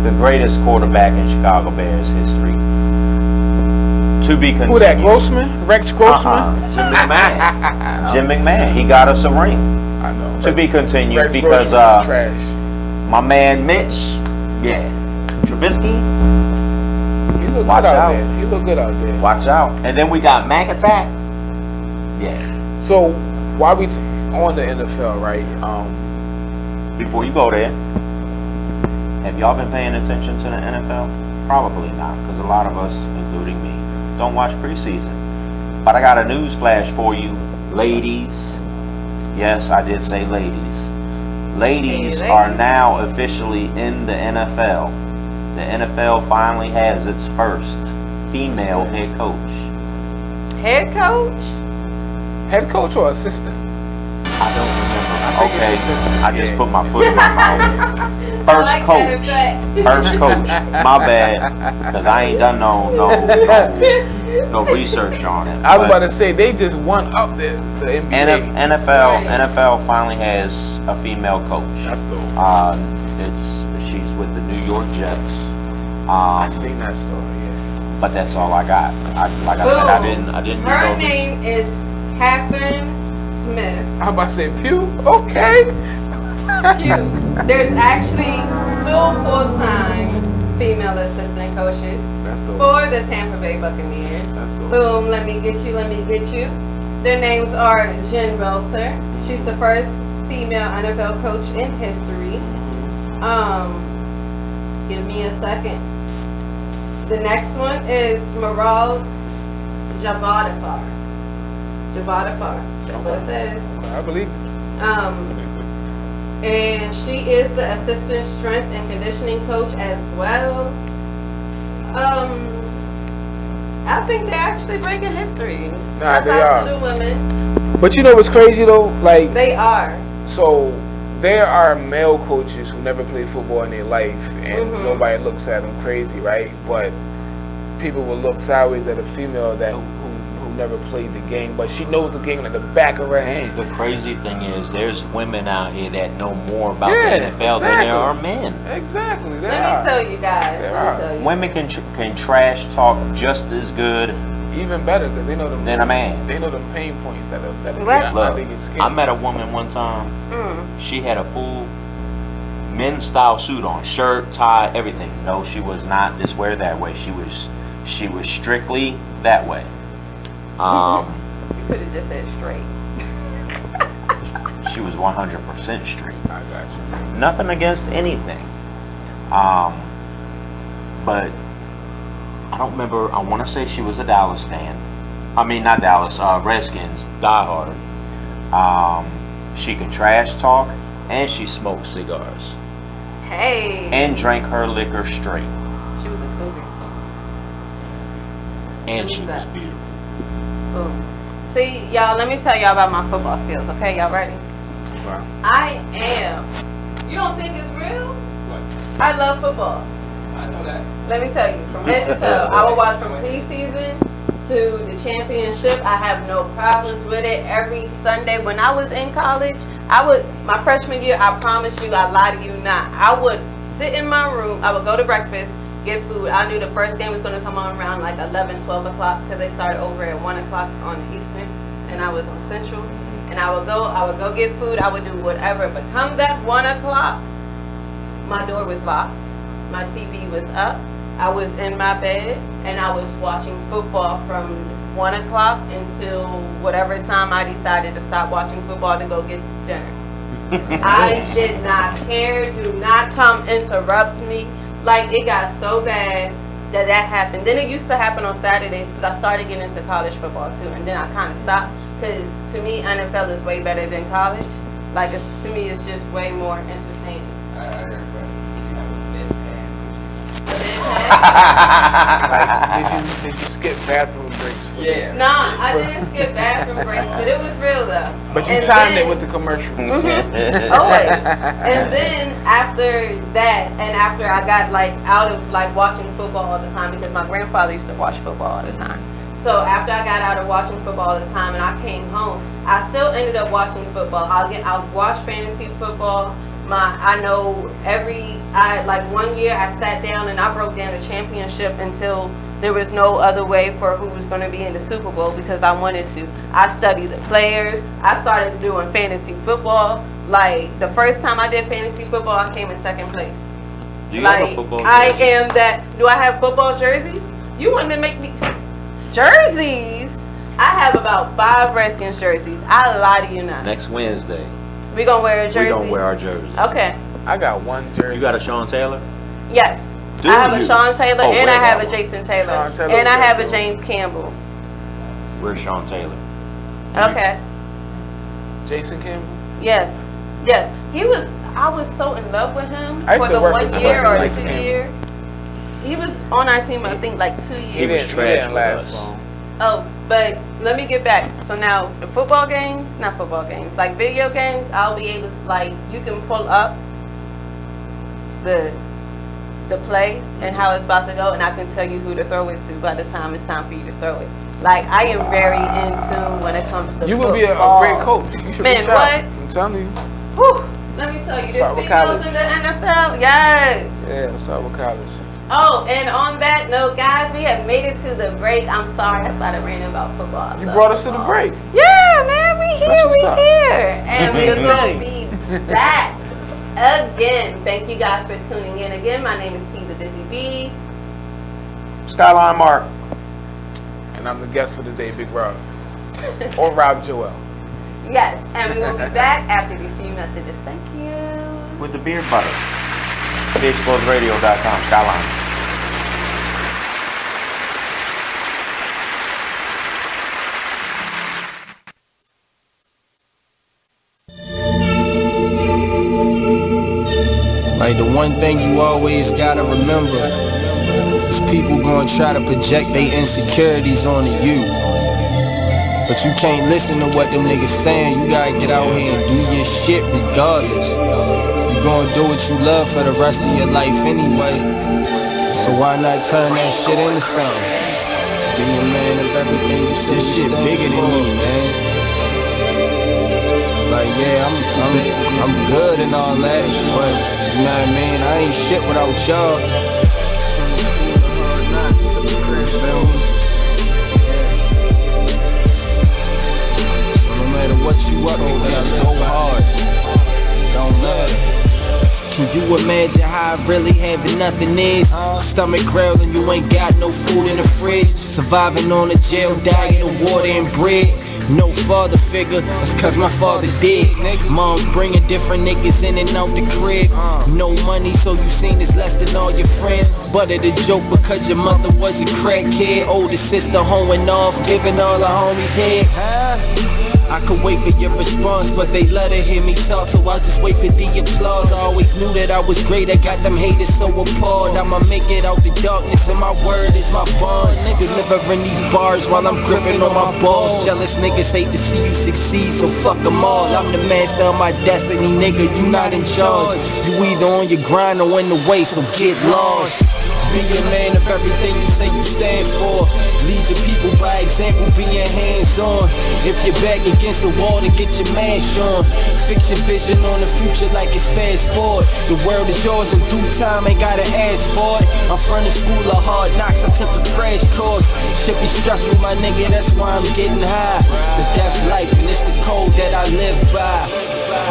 The greatest quarterback in Chicago Bears history. To be continued.
Who that? Grossman? Rex Grossman?
Jim McMahon. Jim McMahon. He got us a ring.
I know.
To be continued
Rex
because
Grossman was trash.
my man Mitch, yeah, Trubisky.
He look
Watch
good out
out.
there. He look good out there.
Watch out. And then we got Mac Attack. Yeah.
So while we on the NFL, right?
Before you go there, have y'all been paying attention to the NFL? Probably not, because a lot of us, including me, don't watch preseason. But I got a news flash for you, ladies. Yes, I did say ladies. Ladies are now officially in the NFL. The NFL finally has its first female head coach.
Head coach?
Head coach or assistant? I don't remember. Okay, I just put my foot in my mouth. First coach. First coach. My bad, because I ain't done no research on it.
I was about to say they just won up the NBA.
NFL finally has a female coach.
That's dope.
She's with the New York Jets.
I seen that story. Yeah.
But that's all I got. Like I said, I didn't.
Her name is Catherine Smith.
I'm about to say Pew. Okay.
Pew. There's actually 2 full-time female assistant coaches for the Tampa Bay Buccaneers.
That's dope.
Boom, let me get you. Their names are Jen Welter. She's the first female NFL coach in history. Give me a second. The next one is Maral Javadafar. That's what it says.
I believe it.
And she is the assistant strength and conditioning coach as well. I think they're actually breaking history.
Nah,
Shout
they
out to
are.
the women.
But you know what's crazy though? Like
They are.
So there are male coaches who never played football in their life, and nobody looks at them crazy, right? But people will look sideways at a female that who never played the game, but she knows the game like the back of her hand.
The crazy thing is, there's women out here that know more about the NFL than there are men.
Exactly.
Let me tell you guys.
Women can trash talk just as good,
even better, because they know them
than a man.
They know the pain points that
Look, I met a woman one time. She had a full men's style suit on, shirt, tie, everything. No, she was not this way or that way. She was strictly that way.
You could have just said straight.
She was 100% straight.
I got you.
Nothing against anything. But I don't remember. I want to say she was a Dallas fan. I mean, not Dallas. Redskins, diehard. She could trash talk, and she smoked cigars.
Hey.
And drank her liquor straight.
She was a
And
Let me
she
stop.
was beautiful.
Boom. See, y'all, let me tell y'all about my football skills, okay? Y'all ready?
Wow.
I am. You don't think it's real?
What?
I love football.
I know that.
Let me tell you, from head to toe, I will watch from preseason to the championship. I have no problems with it. Every Sunday when I was in college, my freshman year, I promise you, I lie to you not, I would sit in my room, I would go to breakfast, get food. I knew the first game was going to come on around like 11, 12 o'clock because they started over at 1 o'clock on Eastern and I was on Central. And I would go get food, I would do whatever. But come that 1 o'clock, my door was locked, my TV was up, I was in my bed, and I was watching football from 1 o'clock until whatever time I decided to stop watching football to go get dinner. I did not care. Do not come interrupt me. Like, it got so bad that happened. Then it used to happen on Saturdays because I started getting into college football too, and then I kind of stopped because to me NFL is way better than college. Like, to me it's just way more entertaining.
Like, did you skip bathroom breaks?
Yeah.
Nah, I didn't skip bathroom breaks, but it was real though.
But you
And
timed
then-
it with the commercial.
Always. And then after that, and after I got like out of like watching football all the time because my grandfather used to watch football all the time. So after I got out of watching football all the time and I came home, I still ended up watching football. I'll watch fantasy football. Like 1 year I sat down and I broke down the championship until there was no other way for who was going to be in the Super Bowl because I wanted to. I studied the players. I started doing fantasy football. Like the first time I did fantasy football, I came in second place.
Do you
Like
have a football
I
jersey?
am that. Do I have football jerseys? You want to make me jerseys? I have about 5 Redskins jerseys. I lie to you not.
Next Wednesday,
We gonna wear a jersey.
we gonna wear our jersey.
Okay.
I got one jersey.
You got a Sean Taylor?
Yes.
Do
I have
you?
a Sean Taylor
Oh,
and I
where
have
that
a
one?
Jason Taylor.
Sean Taylor
And I
was
have a
good.
James Campbell.
Where's Sean Taylor?
Okay.
Jason Campbell?
Yes. Yes. I was so in love with him
I used
for
to
the
work
1
with
year
somebody
or
like
2
him.
year. He was on our team, I think, like 2 years.
He was trash
didn't
with
last
us.
long.
Oh, but let me get back. So now the football games, not football games, like video games, I'll be able to, like, you can pull up the play and how it's about to go, and I can tell you who to throw it to by the time it's time for you to throw it. Like, I am very in tune when it comes to
You
football.
would be a great coach. You should
Man,
reach out.
what?
I'm telling you.
Whew, let me tell you,
Start
there's
with
females
college.
in the NFL. Yes.
Yeah, start with college.
Oh, and on that note, guys, we have made it to the break. I'm sorry I started ranting about football.
You brought us to the break.
Yeah, man, we here,
what's
we
up.
here. And we're going to be back again. Thank you guys for tuning in again. My name is T the Busy Bee.
Skylyne Mark.
And I'm the guest for the day, Big Rob. Or Rob Joel.
Yes, and we will be back after these few messages. Thank you.
With the beard butter. BeExposedRadio.com. Skylyne.
Like the one thing you always gotta remember is people gonna try to project their insecurities onto you. But you can't listen to what them niggas saying. You gotta get out here and do your shit regardless. You gonna do what you love for the rest of your life anyway. So why not turn that shit into something? Be a man of everything you say. This shit bigger than me, man. Like yeah, I'm good and all that, but you know what I mean? I ain't shit without y'all. So no matter what you up against, go hard. Don't matter. Can you imagine how really having nothing is? Stomach growling, you ain't got no food in the fridge. Surviving on a jail diet of water and bread. No father figure, that's cause my father dead. Mom's bringing different niggas in and out the crib. No money, so you seen this less than all your friends. But it a joke because your mother was a crackhead. Older sister hoeing off, giving all her homies head. I could wait for your response, but they love to hear me talk, so I just wait for the applause. I always knew that I was great, I got them haters so appalled. I'ma make it out the darkness, and my word is my bond. Delivering these bars while I'm gripping on my balls. Jealous niggas hate to see you succeed, so fuck them all. I'm the master of my destiny, nigga, you not in charge. You either on your grind or in the way, so get lost. Be a man of everything you say you stand for. Lead your people by example, being hands-on. If you're back against the wall, to get your mash on. Fix your vision on the future like it's fast forward. The world is yours in due time, ain't gotta ask for it. I'm from the school of hard knocks, I took a crash course. Shit be stressful, my nigga, that's why I'm getting high. But that's life, and it's the code that I live by.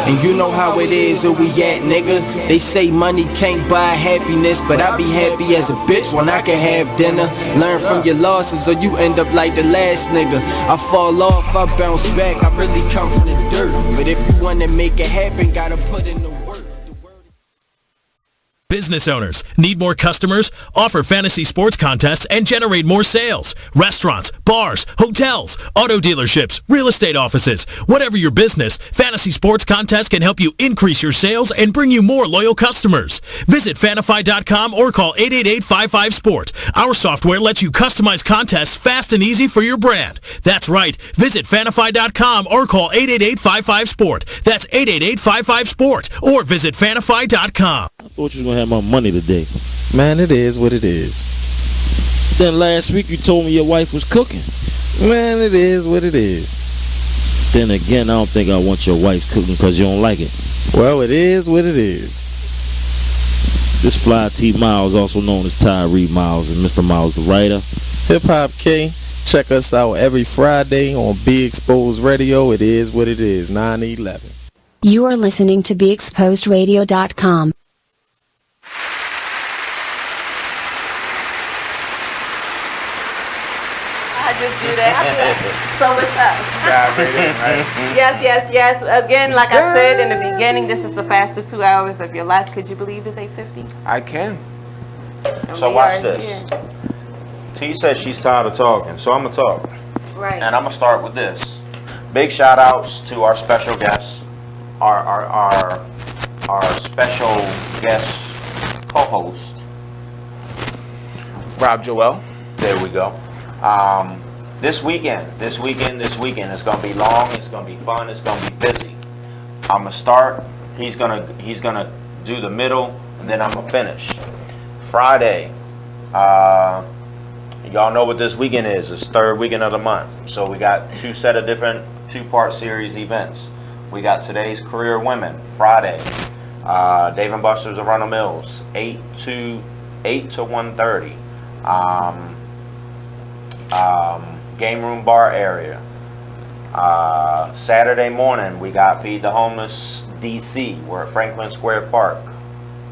And you know how it is, where we at, nigga. They say money can't buy happiness, but I be happy as a bitch when I can have dinner. Learn from your losses or you end up like the last nigga. I fall off, I bounce back, I really come from the dirt. But if you wanna make it happen, gotta put in the work.
Business owners, need more customers? Offer fantasy sports contests and generate more sales. Restaurants, bars, hotels, auto dealerships, real estate offices. Whatever your business, fantasy sports contests can help you increase your sales and bring you more loyal customers. Visit fanify.com or call 888-55-SPORT. Our software lets you customize contests fast and easy for your brand. That's right. Visit fanify.com or call 888-55-SPORT. That's 888-55-SPORT or visit fanify.com.
I thought you was going to have my money today.
Man, it is what it is.
Then last week you told me your wife was cooking.
Man, it is what it is.
Then again, I don't think I want your wife cooking because you don't like it.
Well, it is what it is.
This Fly T Miles, also known as Tyree Miles, and Mr. Miles the writer.
Hip Hop K. Check us out every Friday on Be Exposed Radio. It is what it is, 9/11.
You are listening to BeExposedRadio.com.
I just do that. So what's up? Yes. Again, like I said in the beginning, this is the fastest 2 hours of your life. Could you believe it's 8:50?
I can.
So watch this. T said she's tired of talking, so I'm gonna talk.
Right.
And I'm gonna start with this. Big shout outs to our special guests, our special guest co-host,
Rob Joel.
There we go. This weekend is gonna be long. It's gonna be fun. It's gonna be busy. I'm gonna start. He's gonna do the middle, and then I'm gonna finish. Friday. Y'all know what this weekend is. It's third weekend of the month. So we got two set of different two-part series events. We got today's Career Women, Friday. Dave & Buster's of Arundel Mills, 8 to 1:30. Game Room Bar area. Saturday morning, we got Feed the Homeless DC. We're at Franklin Square Park,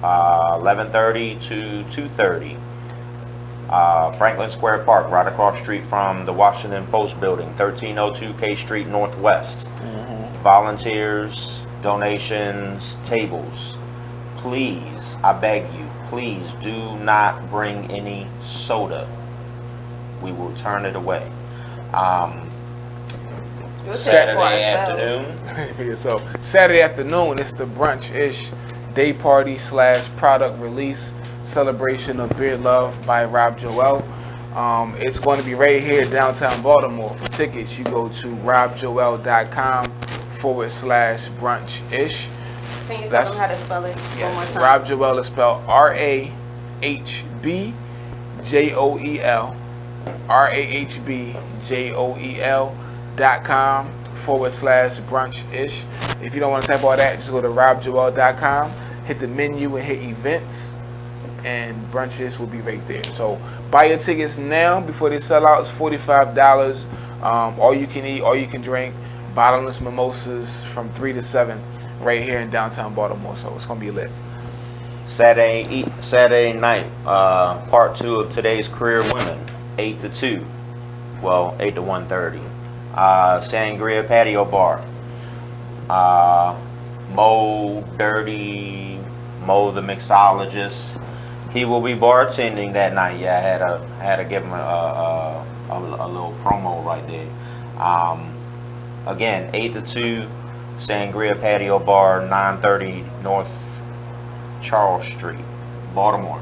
11:30 to 2:30. Franklin Square Park, right across the street from the Washington Post building, 1302 K Street Northwest. Volunteers, donations, tables. Please, I beg you, please do not bring any soda. We will turn it away. Saturday afternoon.
So Saturday afternoon, it's the brunch-ish day party / product release celebration of Beer Love by Rob Joel. It's going to be right here in downtown Baltimore. For tickets, you go to robjoel.com/brunch-ish.
Can you tell them how to spell it?
Yes,
one more time?
Rob Joel is spelled RAHBJOEL. RAHBJOEL.com/brunch-ish. If you don't want to type all that, just go to robjoel.com, hit the menu and hit events, and brunches will be right there. So buy your tickets now before they sell out. It's $45. All you can eat, all you can drink, bottomless mimosas from 3 to 7 right here in downtown Baltimore. So it's gonna be lit.
Saturday night, part 2 of today's Career Women, 8 to 2. Well, 8 to 1:30. Sangria Patio Bar. Mo the mixologist. He will be bartending that night. Yeah, I had to give him a little promo right there. Again, 8 to 2, Sangria Patio Bar, 930 North Charles Street, Baltimore.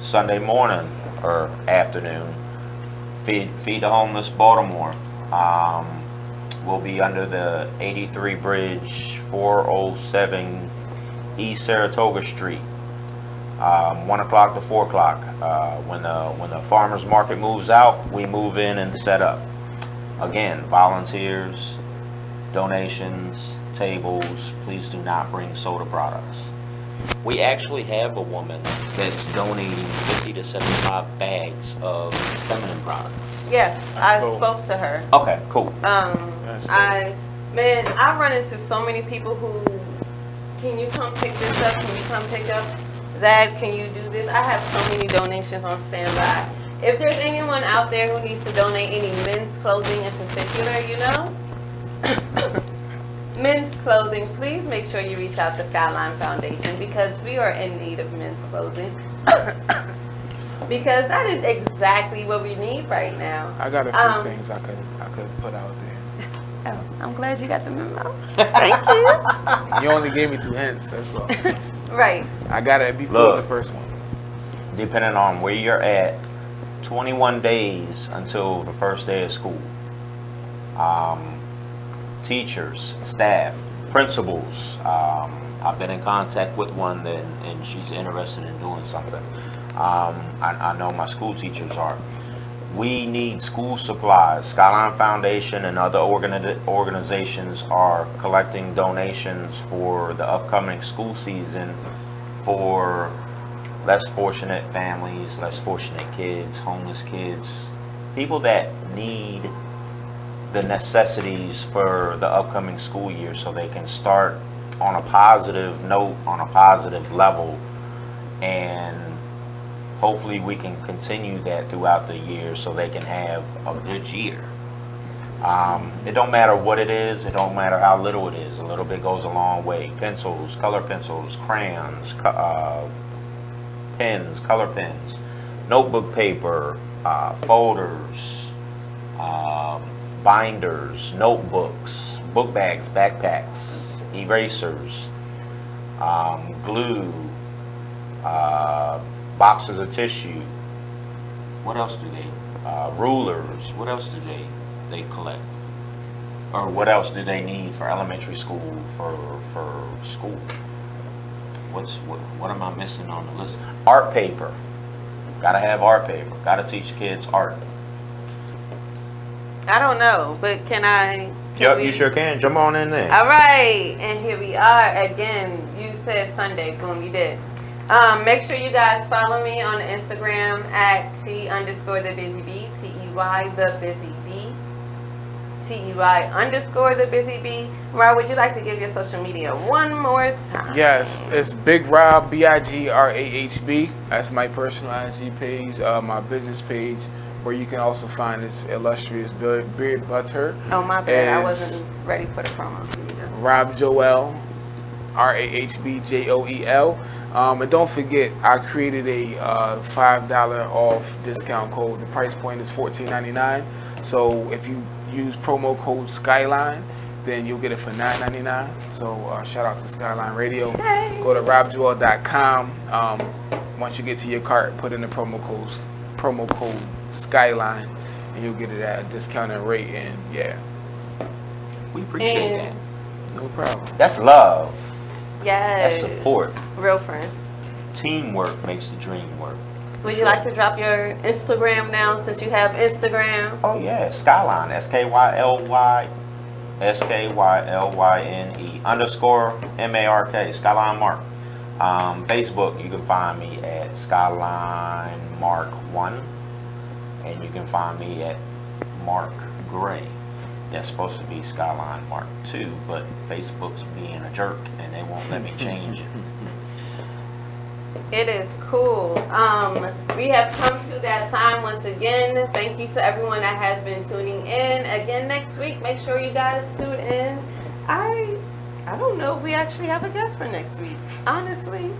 Sunday morning or afternoon, Feed the Homeless Baltimore. We'll be under the 83 Bridge, 407 East Saratoga Street. 1 o'clock to 4 o'clock. When the farmers market moves out, we move in and set up. Again, volunteers, donations, tables. Please do not bring soda products. We actually have a woman that's donating 50 to 75 bags of feminine products.
Yes, I spoke to her.
Okay, cool.
I run into so many people who, can you come pick this up? Can you come pick up that? Can you do this? I have so many donations on standby. If there's anyone out there who needs to donate any men's clothing in particular, you know, men's clothing, please make sure you reach out to Skylyne Foundation, because we are in need of men's clothing. Because that is exactly what we need right now.
I got a few things I could put out there.
Oh, I'm glad you got the memo. Thank you.
You only gave me 2 hints, that's all.
Right.
I got it before the first one.
Depending on where you're at, 21 days until the first day of school. Teachers, staff, principals. I've been in contact with one and she's interested in doing something. I know my school teachers are. We need school supplies. Skylyne Foundation and other organizations are collecting donations for the upcoming school season for less fortunate families, less fortunate kids, homeless kids, people that need the necessities for the upcoming school year so they can start on a positive note, on a positive level, and hopefully we can continue that throughout the year so they can have a good year. It don't matter what it is, it don't matter how little it is. A little bit goes a long way. Pencils, color pencils, crayons, pens, color pens, notebook paper, folders, binders, notebooks, book bags, backpacks, erasers, glue, boxes of tissue. What else do they? Rulers. What else do they collect? Or what else do they need for elementary school, for school? What am I missing on the list? Art paper. Gotta have art paper. Gotta teach kids art.
I don't know, but can I?
Yep, you sure can. Jump on in there.
All right, and here we are again. You said Sunday. Boom, you did. Make sure you guys follow me on Instagram at T_the_busy_bee, TEY the busy bee, TEY_ the busy bee. Rob, would you like to give your social media one more time?
Yes, it's Big Rob, BIGRAHB. That's my personal IG page, my business page, where you can also find this illustrious beard butter.
Oh, my bad. I wasn't ready for the promo.
Rob Joel, RAHBJOEL. And don't forget, I created a $5 off discount code. The price point is $14.99. So if you use promo code Skylyne, then you'll get it for $9.99. So shout out to Skylyne Radio. Hey. Go to robjoel.com. Once you get to your cart, put in the promo code Skylyne, and you'll get it at a discounted rate. And yeah,
we appreciate that.
No problem.
That's love.
Yes.
That's support.
Real friends.
Teamwork makes the dream work.
Would you like to drop your Instagram now, since you have Instagram?
Oh yeah, Skylyne, SKYLYNE _MARK, Skylyne Mark. Facebook, you can find me at Skylyne Mark 1, and you can find me at Mark Gray. That's supposed to be Skylyne Mark 2, but Facebook's being a jerk and they won't let me change it.
It is cool. We have come to that time once again. Thank you to everyone that has been tuning in. Again, next week, make sure you guys tune in. I don't know if we actually have a guest for next week, honestly.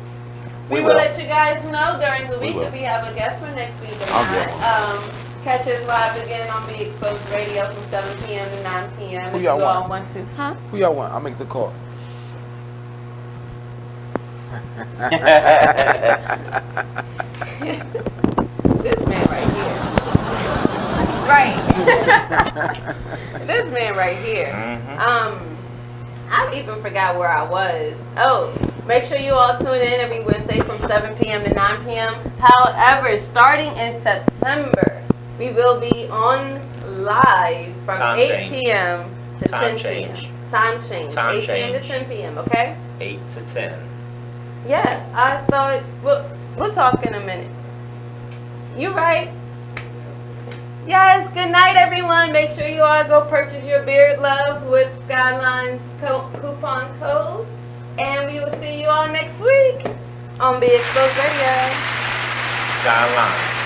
We will let you guys know during the week if we have a guest for next week or not. Catch us live again on Be Exposed Radio from 7 p.m. to 9 p.m.
Who
if
y'all
you all
want?
want to. Huh?
Who y'all want? I'll make the call.
This man right here. Right. This man right here. I even forgot where I was. Oh, make sure you all tune in every Wednesday from 7 p.m. to 9 p.m. However, starting in September, we will be on live from 8 p.m. to 10 p.m. Time change. 8 p.m. to 10 p.m., okay?
8 to 10.
Yeah, I thought, we'll talk in a minute. You right. Yes, good night, everyone. Make sure you all go purchase your Beard Love with Skylyne's coupon code. And we will see you all next week on Be Exposed Radio.
Skylyne.